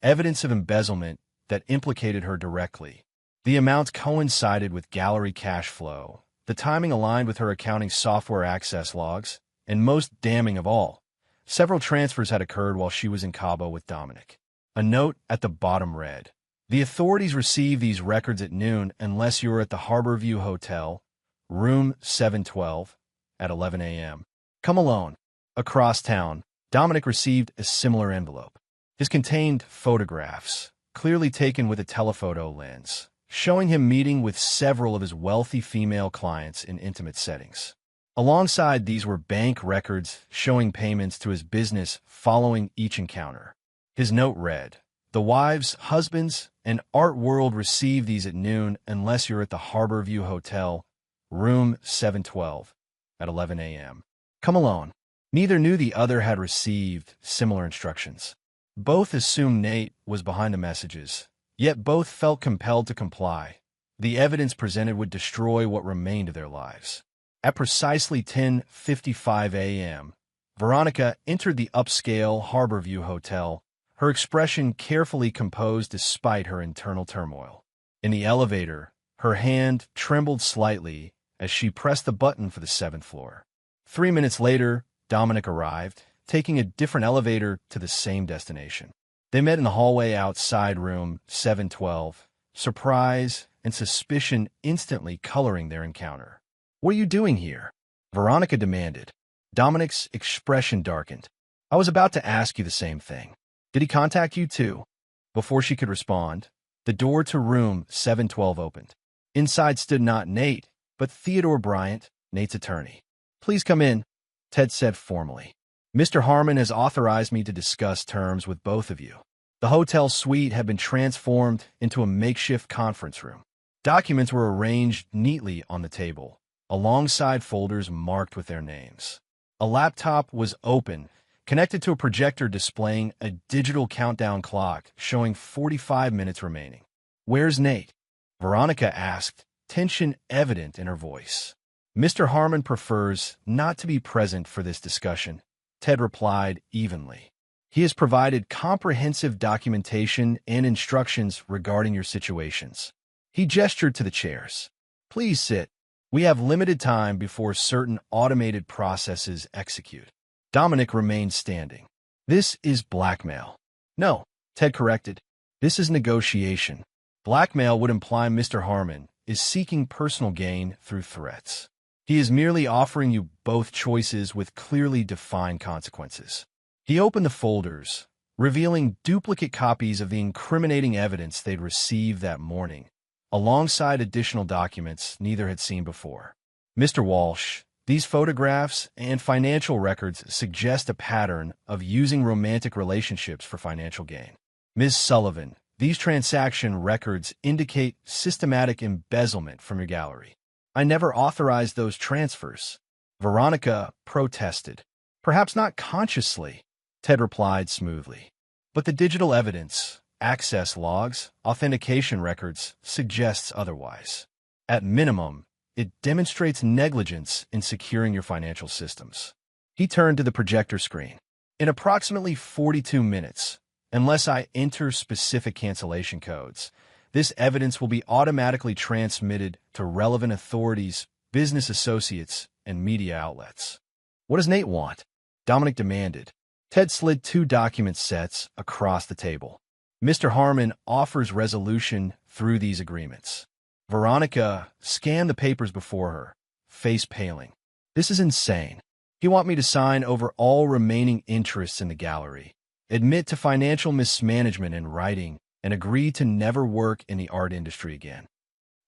evidence of embezzlement that implicated her directly. The amounts coincided with gallery cash flow, the timing aligned with her accounting software access logs, and most damning of all, several transfers had occurred while she was in Cabo with Dominic. A note at the bottom read, "The authorities receive these records at noon unless you are at the Harborview Hotel, room 712, at 11 a.m. Come alone." Across town, Dominic received a similar envelope. It contained photographs, clearly taken with a telephoto lens, showing him meeting with several of his wealthy female clients in intimate settings. Alongside these were bank records showing payments to his business following each encounter. His note read, "The wives, husbands, and art world receive these at noon unless you're at the Harborview Hotel, room 712, at 11 a.m. Come alone." Neither knew the other had received similar instructions. Both assumed Nate was behind the messages, yet both felt compelled to comply. The evidence presented would destroy what remained of their lives. At precisely 10:55 a.m., Veronica entered the upscale Harborview Hotel, her expression carefully composed despite her internal turmoil. In the elevator, her hand trembled slightly as she pressed the button for the 7th floor. 3 minutes later, Dominic arrived, taking a different elevator to the same destination. They met in the hallway outside room 712, surprise and suspicion instantly coloring their encounter. "What are you doing here?" Veronica demanded. Dominic's expression darkened. "I was about to ask you the same thing. Did he contact you too?" Before she could respond, the door to room 712 opened. Inside stood not Nate, but Theodore Bryant, Nate's attorney. "Please come in," Ted said formally. "Mr. Harmon has authorized me to discuss terms with both of you." The hotel suite had been transformed into a makeshift conference room. Documents were arranged neatly on the table, alongside folders marked with their names. A laptop was open, connected to a projector displaying a digital countdown clock showing 45 minutes remaining. "Where's Nate?" Veronica asked, tension evident in her voice. "Mr. Harmon prefers not to be present for this discussion," Ted replied evenly. "He has provided comprehensive documentation and instructions regarding your situations." He gestured to the chairs. "Please sit. We have limited time before certain automated processes execute." Dominic remained standing. "This is blackmail." "No," Ted corrected. "This is negotiation. Blackmail would imply Mr. Harmon is seeking personal gain through threats. He is merely offering you both choices with clearly defined consequences." He opened the folders, revealing duplicate copies of the incriminating evidence they'd received that morning, alongside additional documents neither had seen before. "Mr. Walsh, these photographs and financial records suggest a pattern of using romantic relationships for financial gain. Ms. Sullivan, these transaction records indicate systematic embezzlement from your gallery." "I never authorized those transfers," Veronica protested. "Perhaps not consciously," Ted replied smoothly. "But the digital evidence, access logs, authentication records, suggests otherwise. At minimum, it demonstrates negligence in securing your financial systems." He turned to the projector screen. "In approximately 42 minutes, unless I enter specific cancellation codes, this evidence will be automatically transmitted to relevant authorities, business associates, and media outlets." "What does Nate want?" Dominic demanded. Ted slid 2 document sets across the table. "Mr. Harmon offers resolution through these agreements." Veronica scanned the papers before her, face paling. "This is insane. You want me to sign over all remaining interests in the gallery, admit to financial mismanagement in writing, and agree to never work in the art industry again.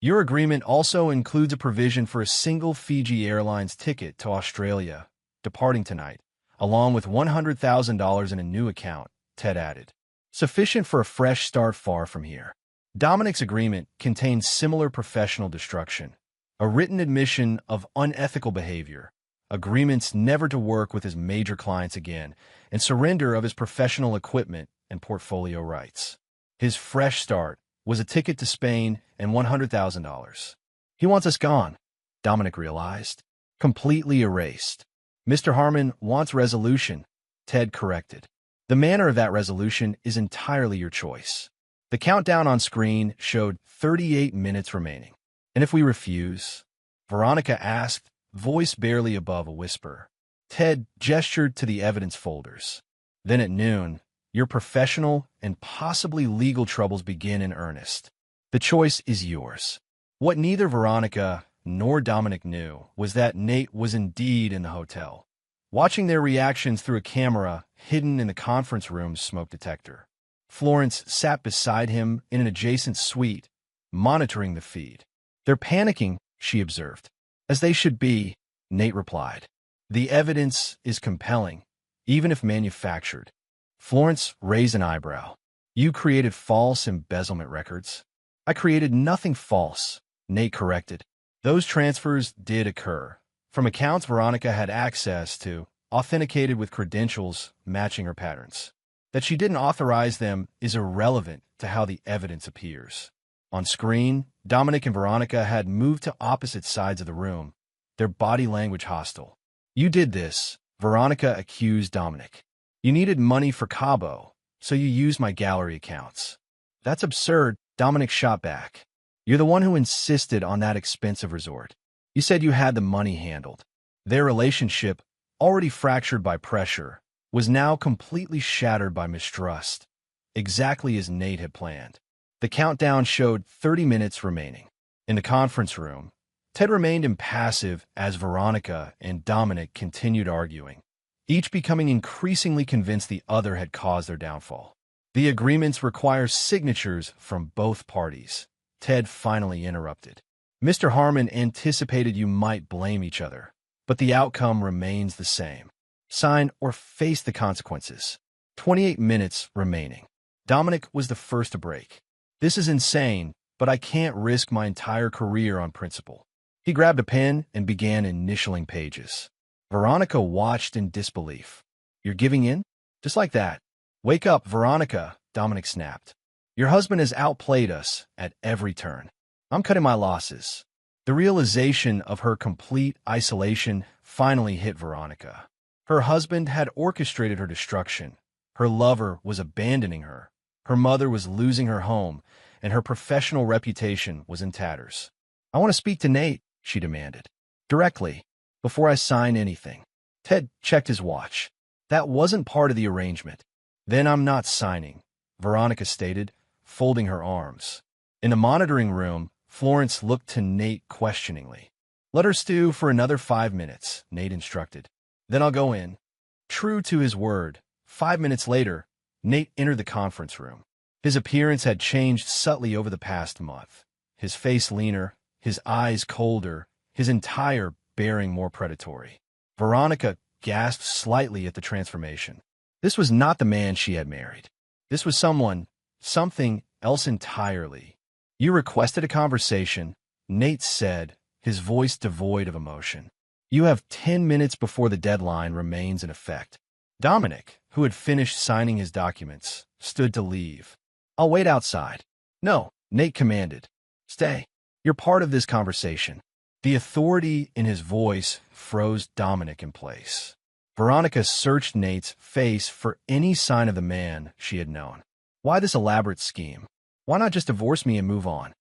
Your agreement also includes a provision for a single Fiji Airlines ticket to Australia, departing tonight, along with $100,000 in a new account," Ted added. "Sufficient for a fresh start far from here." Dominic's agreement contained similar professional destruction, a written admission of unethical behavior, agreements never to work with his major clients again, and surrender of his professional equipment and portfolio rights. His fresh start was a ticket to Spain and $100,000. He wants us gone, Dominic realized. Completely erased. Mr. Harmon wants resolution, Ted corrected. The manner of that resolution is entirely your choice. The countdown on screen showed 38 minutes remaining. And if we refuse? Veronica asked, voice barely above a whisper. Ted gestured to the evidence folders. Then at noon, your professional and possibly legal troubles begin in earnest. The choice is yours. What neither Veronica nor Dominic knew was that Nate was indeed in the hotel, watching their reactions through a camera hidden in the conference room's smoke detector. Florence sat beside him in an adjacent suite, monitoring the feed. They're panicking, she observed. As they should be, Nate replied. The evidence is compelling, even if manufactured. Florence raised an eyebrow. You created false embezzlement records. I created nothing false, Nate corrected. Those transfers did occur, from accounts Veronica had access to, authenticated with credentials matching her patterns. That she didn't authorize them is irrelevant to how the evidence appears. On screen, Dominic and Veronica had moved to opposite sides of the room, their body language hostile. You did this, Veronica accused Dominic. You needed money for Cabo, so you used my gallery accounts. That's absurd, Dominic shot back. You're the one who insisted on that expensive resort. You said you had the money handled. Their relationship, already fractured by pressure, was now completely shattered by mistrust, exactly as Nate had planned. The countdown showed 30 minutes remaining. In the conference room, Ted remained impassive as Veronica and Dominic continued arguing, each becoming increasingly convinced the other had caused their downfall. The agreements require signatures from both parties, Ted finally interrupted. Mr. Harmon anticipated you might blame each other, but the outcome remains the same. Sign or face the consequences. 28 minutes remaining. Dominic was the first to break. This is insane, but I can't risk my entire career on principle. He grabbed a pen and began initialing pages. Veronica watched in disbelief. You're giving in? Just like that. Wake up, Veronica, Dominic snapped. Your husband has outplayed us at every turn. I'm cutting my losses. The realization of her complete isolation finally hit Veronica. Her husband had orchestrated her destruction. Her lover was abandoning her. Her mother was losing her home, and her professional reputation was in tatters. I want to speak to Nate, she demanded. Directly, before I sign anything. Ted checked his watch. That wasn't part of the arrangement. Then I'm not signing, Veronica stated, folding her arms. In the monitoring room, Florence looked to Nate questioningly. Let her stew for another 5 minutes, Nate instructed. Then I'll go in. True to his word, 5 minutes later, Nate entered the conference room. His appearance had changed subtly over the past month. His face leaner, his eyes colder, his entire bearing more predatory. Veronica gasped slightly at the transformation. This was not the man she had married. This was something else entirely. You requested a conversation, Nate said, his voice devoid of emotion. You have 10 minutes before the deadline remains in effect. Dominic, who had finished signing his documents, stood to leave. I'll wait outside. No, Nate commanded. Stay. You're part of this conversation. The authority in his voice froze Dominic in place. Veronica searched Nate's face for any sign of the man she had known. Why this elaborate scheme? Why not just divorce me and move on?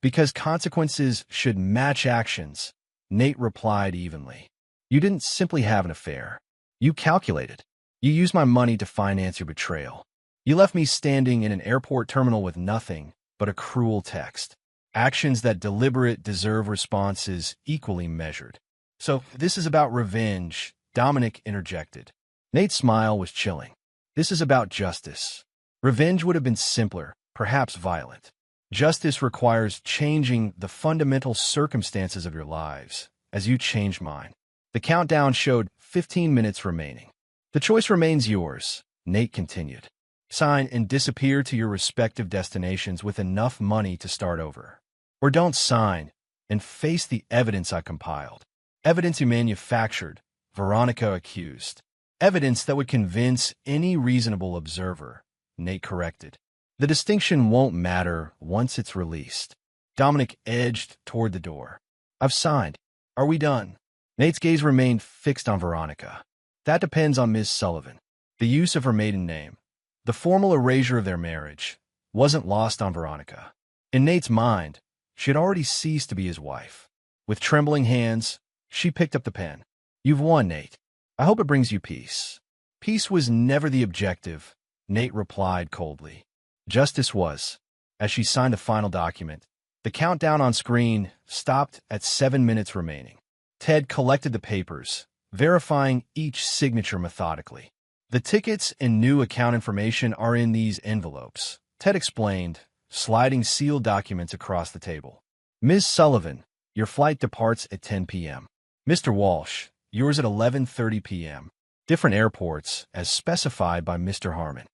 Because consequences should match actions, Nate replied evenly. You didn't simply have an affair. You calculated. You used my money to finance your betrayal. You left me standing in an airport terminal with nothing but a cruel text. Actions that deliberate deserve responses equally measured. So this is about revenge, Dominic interjected. Nate's smile was chilling. This is about justice. Revenge would have been simpler, perhaps violent. Justice requires changing the fundamental circumstances of your lives, as you changed mine. The countdown showed 15 minutes remaining. The choice remains yours, Nate continued. Sign and disappear to your respective destinations with enough money to start over. Or don't sign and face the evidence I compiled. Evidence you manufactured, Veronica accused. Evidence that would convince any reasonable observer Nate corrected. The distinction won't matter once it's released. Dominic edged toward the door. I've signed. Are we done? Nate's gaze remained fixed on Veronica. That depends on Ms. Sullivan. The use of her maiden name, the formal erasure of their marriage, wasn't lost on Veronica. In Nate's mind, she had already ceased to be his wife. With trembling hands, she picked up the pen. You've won, Nate. I hope it brings you peace. Peace was never the objective, Nate replied coldly. Justice was. As she signed the final document, the countdown on screen stopped at 7 minutes remaining. Ted collected the papers, verifying each signature methodically. The tickets and new account information are in these envelopes, Ted explained, sliding sealed documents across the table. Ms. Sullivan, your flight departs at 10 p.m. Mr. Walsh, yours at 11:30 p.m. Different airports, as specified by Mr. Harmon.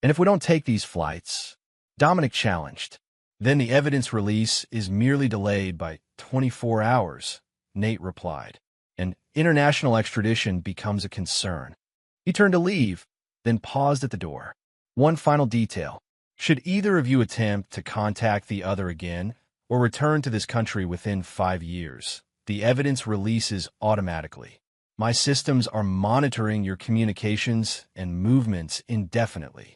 And if we don't take these flights, Dominic challenged, then the evidence release is merely delayed by 24 hours, Nate replied, and international extradition becomes a concern. He turned to leave, then paused at the door. One final detail. Should either of you attempt to contact the other again or return to this country within 5 years, the evidence releases automatically. My systems are monitoring your communications and movements indefinitely.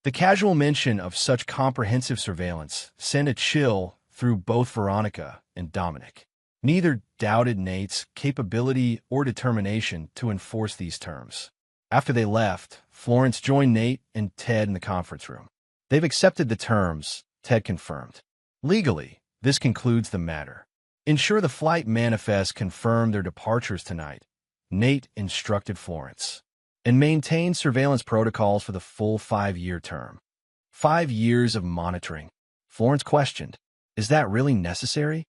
The casual mention of such comprehensive surveillance sent a chill through both Veronica and Dominic. Neither doubted Nate's capability or determination to enforce these terms. After they left, Florence joined Nate and Ted in the conference room. They've accepted the terms, Ted confirmed. Legally, this concludes the matter. Ensure the flight manifest confirm their departures tonight, Nate instructed Florence. And maintain surveillance protocols for the full 5-year term. 5 years of monitoring. Florence questioned, is that really necessary?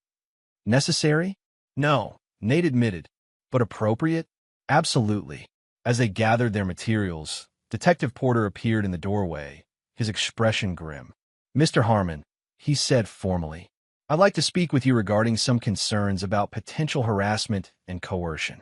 Necessary? No, Nate admitted. But appropriate? Absolutely. As they gathered their materials, Detective Porter appeared in the doorway, his expression grim. Mr. Harmon, he said formally, I'd like to speak with you regarding some concerns about potential harassment and coercion.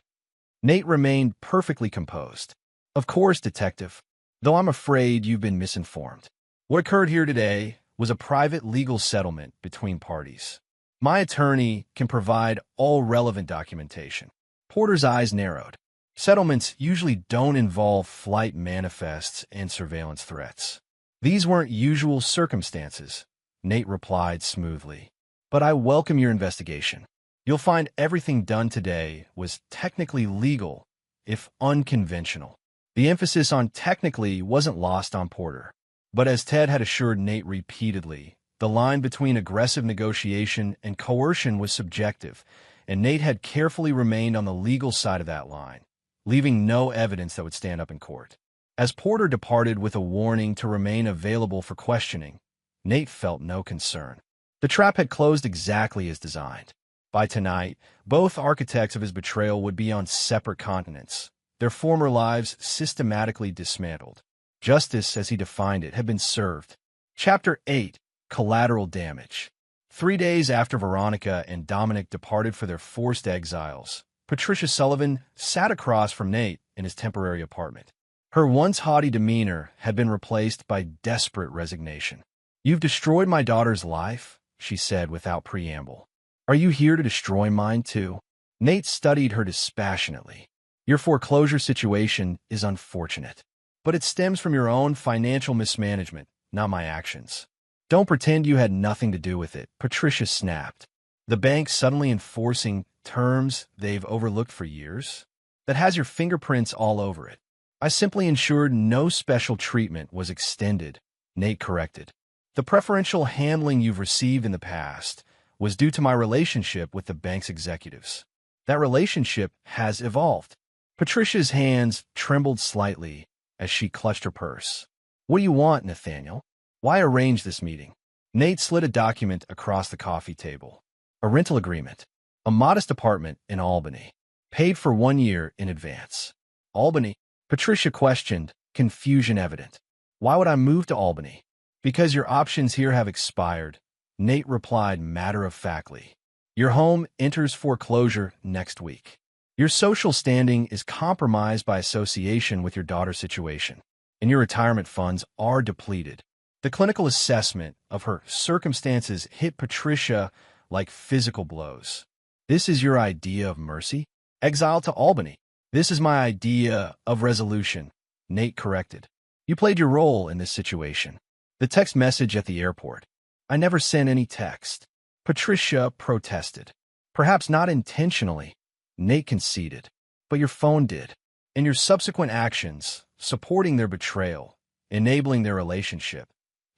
Nate remained perfectly composed. Of course, Detective, though I'm afraid you've been misinformed. What occurred here today was a private legal settlement between parties. My attorney can provide all relevant documentation. Porter's eyes narrowed. Settlements usually don't involve flight manifests and surveillance threats. These weren't usual circumstances, Nate replied smoothly. But I welcome your investigation. You'll find everything done today was technically legal, if unconventional. The emphasis on technically wasn't lost on Porter. But as Ted had assured Nate repeatedly, the line between aggressive negotiation and coercion was subjective, and Nate had carefully remained on the legal side of that line, leaving no evidence that would stand up in court. As Porter departed with a warning to remain available for questioning, Nate felt no concern. The trap had closed exactly as designed. By tonight, both architects of his betrayal would be on separate continents, their former lives systematically dismantled. Justice, as he defined it, had been served. Chapter 8. Collateral Damage. 3 days after Veronica and Dominic departed for their forced exiles, Patricia Sullivan sat across from Nate in his temporary apartment. Her once haughty demeanor had been replaced by desperate resignation. You've destroyed my daughter's life, she said without preamble. Are you here to destroy mine too? Nate studied her dispassionately. Your foreclosure situation is unfortunate, but it stems from your own financial mismanagement, not my actions. Don't pretend you had nothing to do with it, Patricia snapped. The bank suddenly enforcing terms they've overlooked for years? That has your fingerprints all over it. I simply ensured no special treatment was extended, Nate corrected. The preferential handling you've received in the past was due to my relationship with the bank's executives. That relationship has evolved. Patricia's hands trembled slightly as she clutched her purse. What do you want, Nathaniel? Why arrange this meeting? Nate slid a document across the coffee table. A rental agreement. A modest apartment in Albany. Paid for 1 year in advance. Albany? Patricia questioned, confusion evident. Why would I move to Albany? Because your options here have expired, Nate replied matter-of-factly. Your home enters foreclosure next week. Your social standing is compromised by association with your daughter's situation. and your retirement funds are depleted. The clinical assessment of her circumstances hit Patricia like physical blows. This is your idea of mercy? Exile to Albany. This is my idea of resolution, Nate corrected. You played your role in this situation. The text message at the airport. I never sent any text. Patricia protested. Perhaps not intentionally, Nate conceded, but your phone did. And your subsequent actions, supporting their betrayal, enabling their relationship,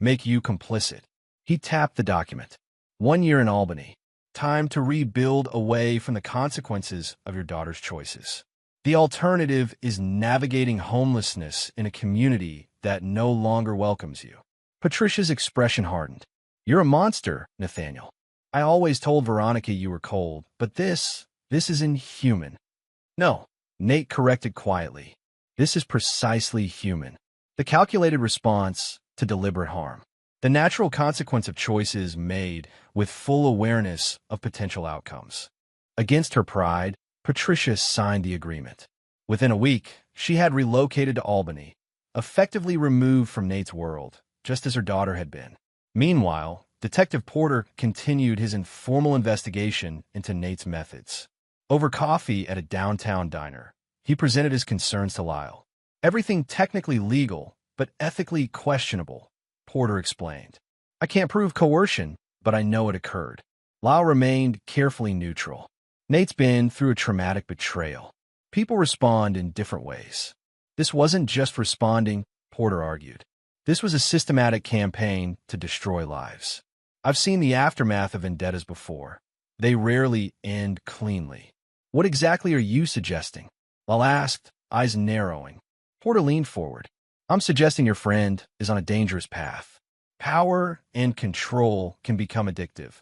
make you complicit. He tapped the document. 1 year in Albany. Time to rebuild away from the consequences of your daughter's choices. The alternative is navigating homelessness in a community that no longer welcomes you. Patricia's expression hardened. You're a monster, Nathaniel. I always told Veronica you were cold, but this is inhuman. No, Nate corrected quietly. This is precisely human. The calculated response to deliberate harm. The natural consequence of choices made with full awareness of potential outcomes. Against her pride, Patricia signed the agreement. Within a week, she had relocated to Albany, effectively removed from Nate's world, just as her daughter had been. Meanwhile, Detective Porter continued his informal investigation into Nate's methods. Over coffee at a downtown diner, he presented his concerns to Lyle. Everything technically legal, but ethically questionable, Porter explained. I can't prove coercion, but I know it occurred. Lyle remained carefully neutral. Nate's been through a traumatic betrayal. People respond in different ways. This wasn't just responding, Porter argued. This was a systematic campaign to destroy lives. I've seen the aftermath of vendettas before. They rarely end cleanly. What exactly are you suggesting? Lyle asked, eyes narrowing. Porter leaned forward. I'm suggesting your friend is on a dangerous path. Power and control can become addictive,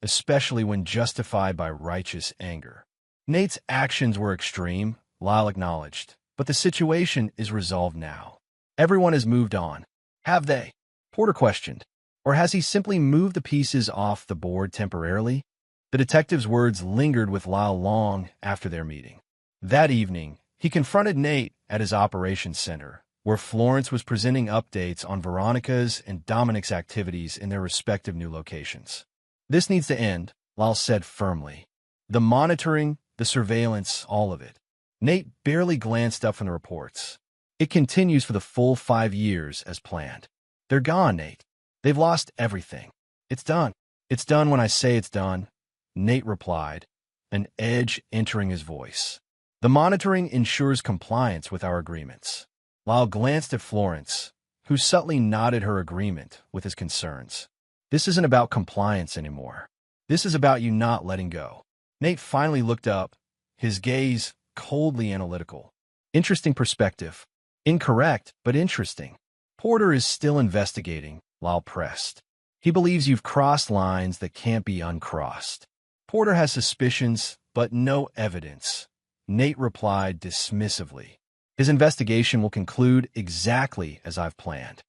especially when justified by righteous anger. Nate's actions were extreme, Lyle acknowledged, but the situation is resolved now. Everyone has moved on. Have they? Porter questioned. Or has he simply moved the pieces off the board temporarily? The detective's words lingered with Lyle long after their meeting. That evening, he confronted Nate at his operations center, where Florence was presenting updates on Veronica's and Dominic's activities in their respective new locations. This needs to end, Lyle said firmly. The monitoring, the surveillance, all of it. Nate barely glanced up from the reports. It continues for the full 5 years as planned. They're gone, Nate. They've lost everything. It's done. It's done when I say it's done, Nate replied, an edge entering his voice. The monitoring ensures compliance with our agreements. Lyle glanced at Florence, who subtly nodded her agreement with his concerns. This isn't about compliance anymore. This is about you not letting go. Nate finally looked up, his gaze coldly analytical. Interesting perspective. Incorrect, but interesting. Porter is still investigating, Lyle pressed. He believes you've crossed lines that can't be uncrossed. Porter has suspicions, but no evidence, Nate replied dismissively. His investigation will conclude exactly as I've planned.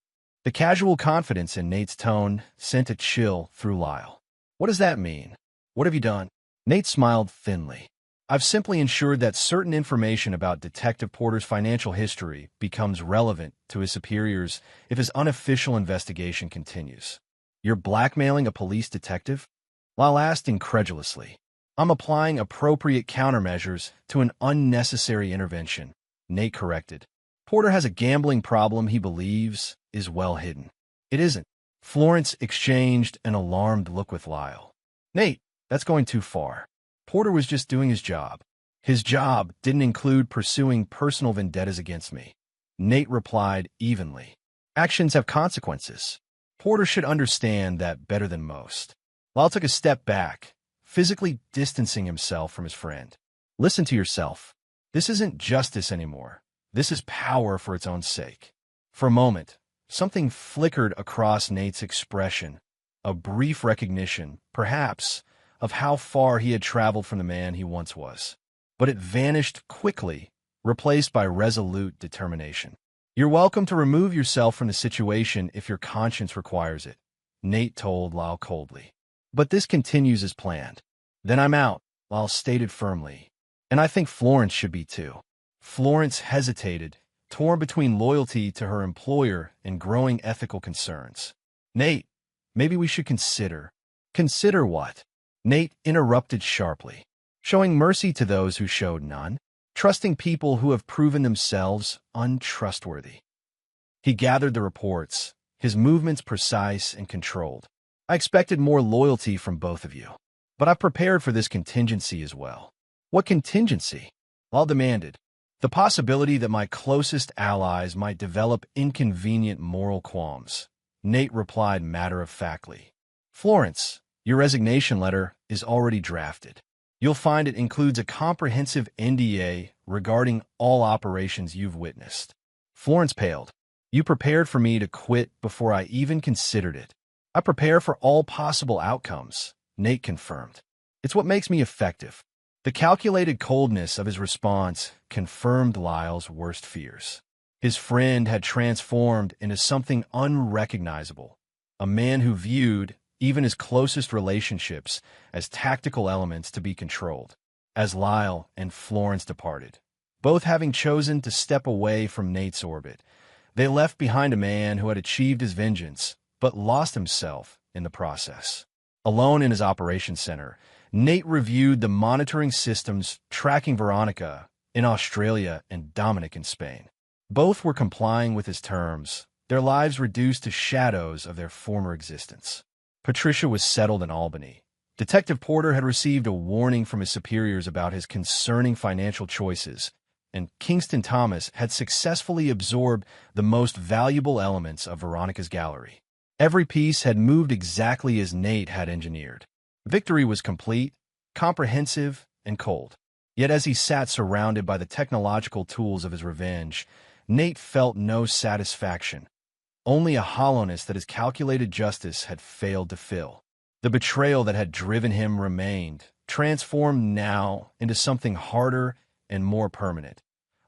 The casual confidence in Nate's tone sent a chill through Lyle. What does that mean? What have you done? Nate smiled thinly. I've simply ensured that certain information about Detective Porter's financial history becomes relevant to his superiors if his unofficial investigation continues. You're blackmailing a police detective? Lyle asked incredulously. I'm applying appropriate countermeasures to an unnecessary intervention, Nate corrected. Porter has a gambling problem he believes is well hidden. It isn't. Florence exchanged an alarmed look with Lyle. Nate, that's going too far. Porter was just doing his job. His job didn't include pursuing personal vendettas against me. Nate replied evenly. Actions have consequences. Porter should understand that better than most. Lyle took a step back, physically distancing himself from his friend. Listen to yourself. This isn't justice anymore. This is power for its own sake. For a moment, something flickered across Nate's expression, a brief recognition, perhaps, of how far he had traveled from the man he once was. But it vanished quickly, replaced by resolute determination. You're welcome to remove yourself from the situation if your conscience requires it, Nate told Lyle coldly. But this continues as planned. Then I'm out, Lyle stated firmly. And I think Florence should be too. Florence hesitated, torn between loyalty to her employer and growing ethical concerns. Nate, maybe we should consider. Consider what? Nate interrupted sharply. Showing mercy to those who showed none. Trusting people who have proven themselves untrustworthy. He gathered the reports, his movements precise and controlled. I expected more loyalty from both of you, but I've prepared for this contingency as well. What contingency? Law demanded. The possibility that my closest allies might develop inconvenient moral qualms. Nate replied matter-of-factly. Florence, your resignation letter is already drafted. You'll find it includes a comprehensive NDA regarding all operations you've witnessed. Florence paled. You prepared for me to quit before I even considered it. I prepare for all possible outcomes, Nate confirmed. It's what makes me effective. The calculated coldness of his response confirmed Lyle's worst fears. His friend had transformed into something unrecognizable, a man who viewed even his closest relationships as tactical elements to be controlled. As Lyle and Florence departed, both having chosen to step away from Nate's orbit, they left behind a man who had achieved his vengeance, but lost himself in the process. Alone in his operations center, Nate reviewed the monitoring systems tracking Veronica in Australia and Dominic in Spain. Both were complying with his terms, their lives reduced to shadows of their former existence. Patricia was settled in Albany. Detective Porter had received a warning from his superiors about his concerning financial choices, and Kingston Thomas had successfully absorbed the most valuable elements of Veronica's gallery. Every piece had moved exactly as Nate had engineered. Victory was complete, comprehensive, and cold. Yet as he sat surrounded by the technological tools of his revenge, Nate felt no satisfaction, only a hollowness that his calculated justice had failed to fill. The betrayal that had driven him remained, transformed now into something harder and more permanent,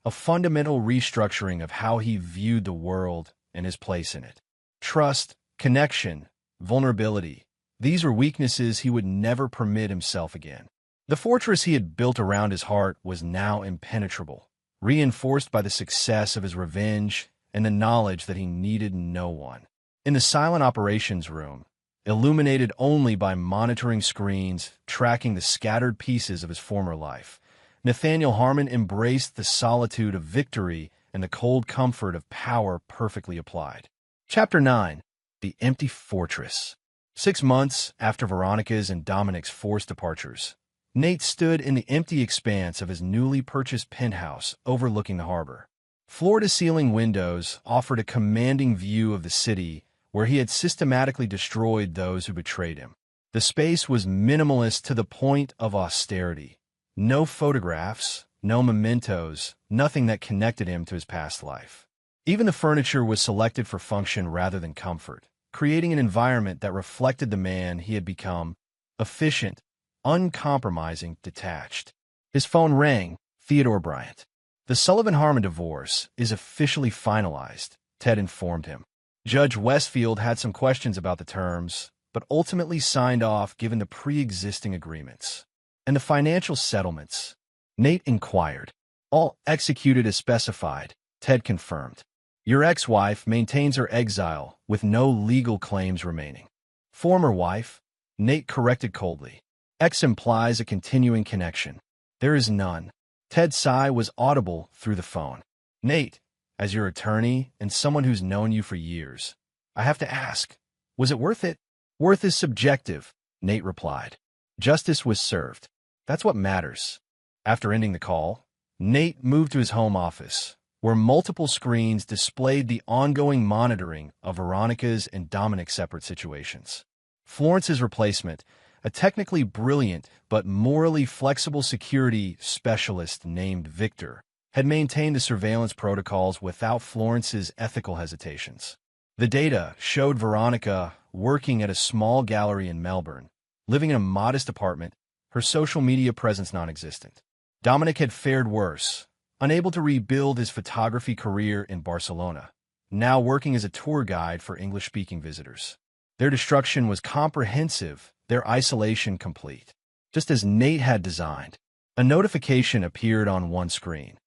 a fundamental restructuring of how he viewed the world and his place in it. Trust, connection, vulnerability, these were weaknesses he would never permit himself again. The fortress he had built around his heart was now impenetrable, reinforced by the success of his revenge and the knowledge that he needed no one. In the silent operations room, illuminated only by monitoring screens tracking the scattered pieces of his former life, Nathaniel Harmon embraced the solitude of victory and the cold comfort of power perfectly applied. Chapter 9. The Empty Fortress. 6 months after Veronica's and Dominic's forced departures, Nate stood in the empty expanse of his newly purchased penthouse overlooking the harbor. Floor-to-ceiling windows offered a commanding view of the city where he had systematically destroyed those who betrayed him. The space was minimalist to the point of austerity. No photographs, no mementos, nothing that connected him to his past life. Even the furniture was selected for function rather than comfort, creating an environment that reflected the man he had become: efficient, uncompromising, detached. His phone rang. Theodore Bryant. The Sullivan-Harmon divorce is officially finalized, Ted informed him. Judge Westfield had some questions about the terms, but ultimately signed off given the pre-existing agreements. And the financial settlements? Nate inquired. All executed as specified, Ted confirmed. Your ex-wife maintains her exile with no legal claims remaining. Former wife? Nate corrected coldly. Ex implies a continuing connection. There is none. Ted's sigh was audible through the phone. Nate, as your attorney and someone who's known you for years, I have to ask, was it worth it? Worth is subjective, Nate replied. Justice was served. That's what matters. After ending the call, Nate moved to his home office, where multiple screens displayed the ongoing monitoring of Veronica's and Dominic's separate situations. Florence's replacement, a technically brilliant but morally flexible security specialist named Victor, had maintained the surveillance protocols without Florence's ethical hesitations. The data showed Veronica working at a small gallery in Melbourne, living in a modest apartment, her social media presence non-existent. Dominic had fared worse, unable to rebuild his photography career in Barcelona, now working as a tour guide for English-speaking visitors. Their destruction was comprehensive, their isolation complete. Just as Nate had designed, a notification appeared on one screen.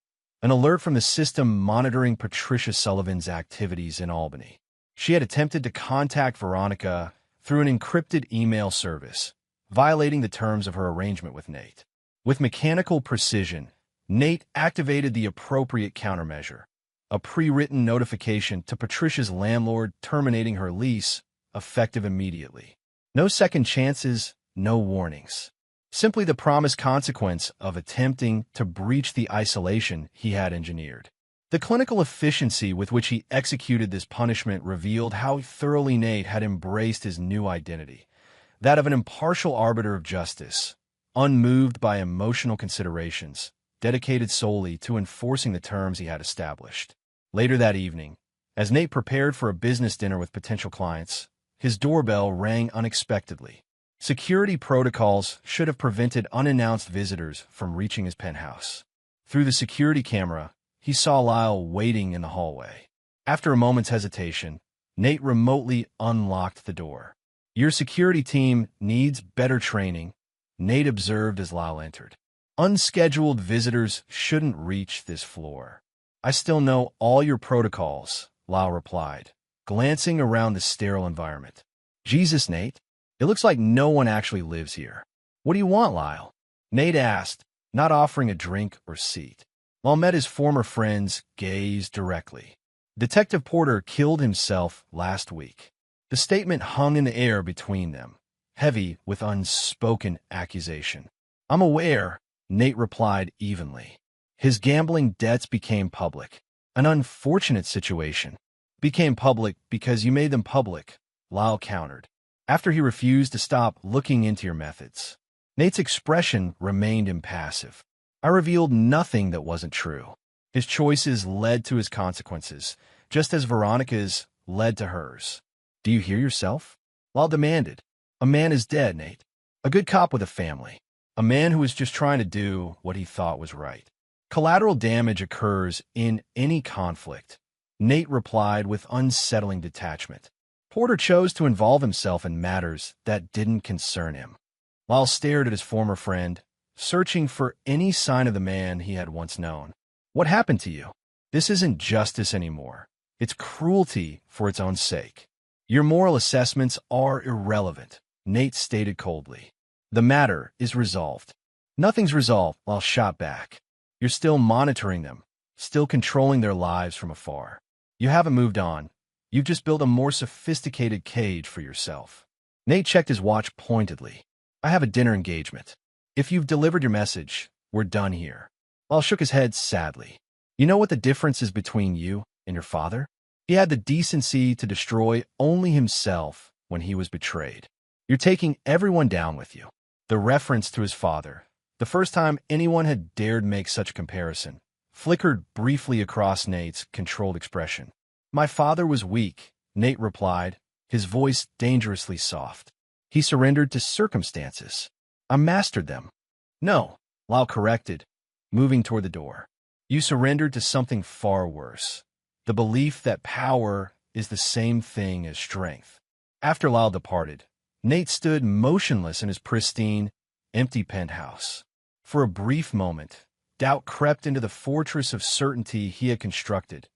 An alert from the system monitoring Patricia Sullivan's activities in Albany. She had attempted to contact Veronica through an encrypted email service, violating the terms of her arrangement with Nate. With mechanical precision, Nate activated the appropriate countermeasure, a pre-written notification to Patricia's landlord terminating her lease, effective immediately. No second chances, no warnings. Simply the promised consequence of attempting to breach the isolation he had engineered. The clinical efficiency with which he executed this punishment revealed how thoroughly Nate had embraced his new identity, that of an impartial arbiter of justice, unmoved by emotional considerations, dedicated solely to enforcing the terms he had established. Later that evening, as Nate prepared for a business dinner with potential clients, his doorbell rang unexpectedly. Security protocols should have prevented unannounced visitors from reaching his penthouse. Through the security camera, he saw Lyle waiting in the hallway. After a moment's hesitation, Nate remotely unlocked the door. "Your security team needs better training," Nate observed as Lyle entered. "Unscheduled visitors shouldn't reach this floor." "I still know all your protocols," Lyle replied, glancing around the sterile environment. "Jesus, Nate. It looks like no one actually lives here." "What do you want, Lyle?" Nate asked, not offering a drink or seat. Lyle met his former friend's gaze directly. "Detective Porter killed himself last week." The statement hung in the air between them, heavy with unspoken accusation. "I'm aware," Nate replied evenly. "His gambling debts became public. An unfortunate situation." "Became public because you made them public," Lyle countered, after he refused to stop looking into your methods. Nate's expression remained impassive. "I revealed nothing that wasn't true. His choices led to his consequences, just as Veronica's led to hers." "Do you hear yourself?" Lyle demanded. "A man is dead, Nate. A good cop with a family. A man who was just trying to do what he thought was right. Collateral damage occurs in any conflict," Nate replied with unsettling detachment. "Porter chose to involve himself in matters that didn't concern him." Lyle stared at his former friend, searching for any sign of the man he had once known. "What happened to you? This isn't justice anymore. It's cruelty for its own sake." "Your moral assessments are irrelevant," Nate stated coldly. "The matter is resolved." "Nothing's resolved," Lyle shot back. "You're still monitoring them, still controlling their lives from afar. You haven't moved on. You've just built a more sophisticated cage for yourself." Nate checked his watch pointedly. "I have a dinner engagement. If you've delivered your message, we're done here." Lyle shook his head sadly. "You know what the difference is between you and your father? He had the decency to destroy only himself when he was betrayed. You're taking everyone down with you." The reference to his father, the first time anyone had dared make such a comparison, flickered briefly across Nate's controlled expression. "My father was weak," Nate replied, his voice dangerously soft. "He surrendered to circumstances. I mastered them." "No," Lyle corrected, moving toward the door. "You surrendered to something far worse. The belief that power is the same thing as strength." After Lyle departed, Nate stood motionless in his pristine, empty penthouse. For a brief moment, doubt crept into the fortress of certainty he had constructed,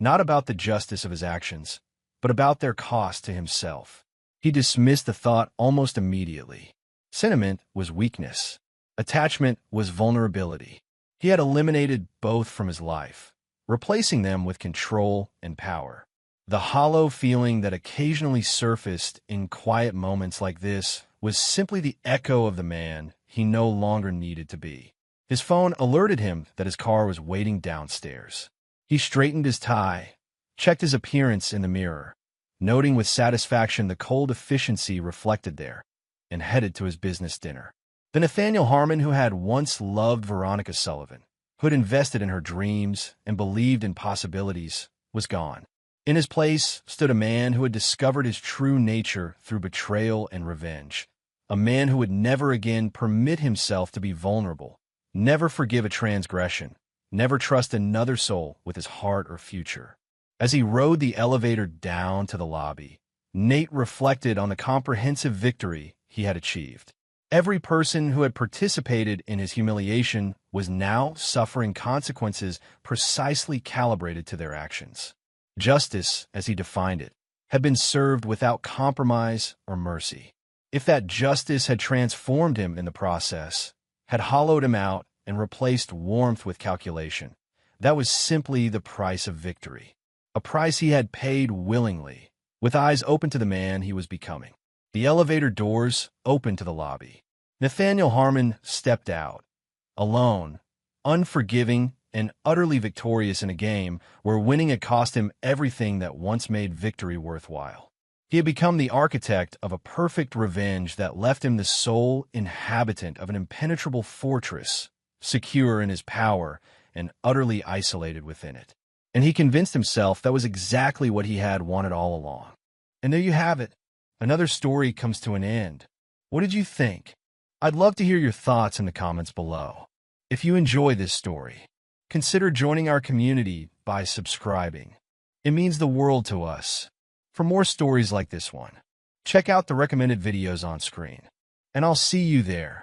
not about the justice of his actions, but about their cost to himself. He dismissed the thought almost immediately. Sentiment was weakness. Attachment was vulnerability. He had eliminated both from his life, replacing them with control and power. The hollow feeling that occasionally surfaced in quiet moments like this was simply the echo of the man he no longer needed to be. His phone alerted him that his car was waiting downstairs. He straightened his tie, checked his appearance in the mirror, noting with satisfaction the cold efficiency reflected there, and headed to his business dinner. The Nathaniel Harmon who had once loved Veronica Sullivan, who had invested in her dreams and believed in possibilities, was gone. In his place stood a man who had discovered his true nature through betrayal and revenge, a man who would never again permit himself to be vulnerable, never forgive a transgression, never trust another soul with his heart or future. As he rode the elevator down to the lobby, Nate reflected on the comprehensive victory he had achieved. Every person who had participated in his humiliation was now suffering consequences precisely calibrated to their actions. Justice, as he defined it, had been served without compromise or mercy. If that justice had transformed him in the process, had hollowed him out and replaced warmth with calculation, that was simply the price of victory. A price he had paid willingly, with eyes open to the man he was becoming. The elevator doors opened to the lobby. Nathaniel Harmon stepped out, alone, unforgiving, and utterly victorious in a game where winning had cost him everything that once made victory worthwhile. He had become the architect of a perfect revenge that left him the sole inhabitant of an impenetrable fortress, secure in his power and utterly isolated within it. And he convinced himself that was exactly what he had wanted all along. And there you have it. Another story comes to an end. What did you think? I'd love to hear your thoughts in the comments below. If you enjoy this story, consider joining our community by subscribing. It means the world to us. For more stories like this one, check out the recommended videos on screen. And I'll see you there.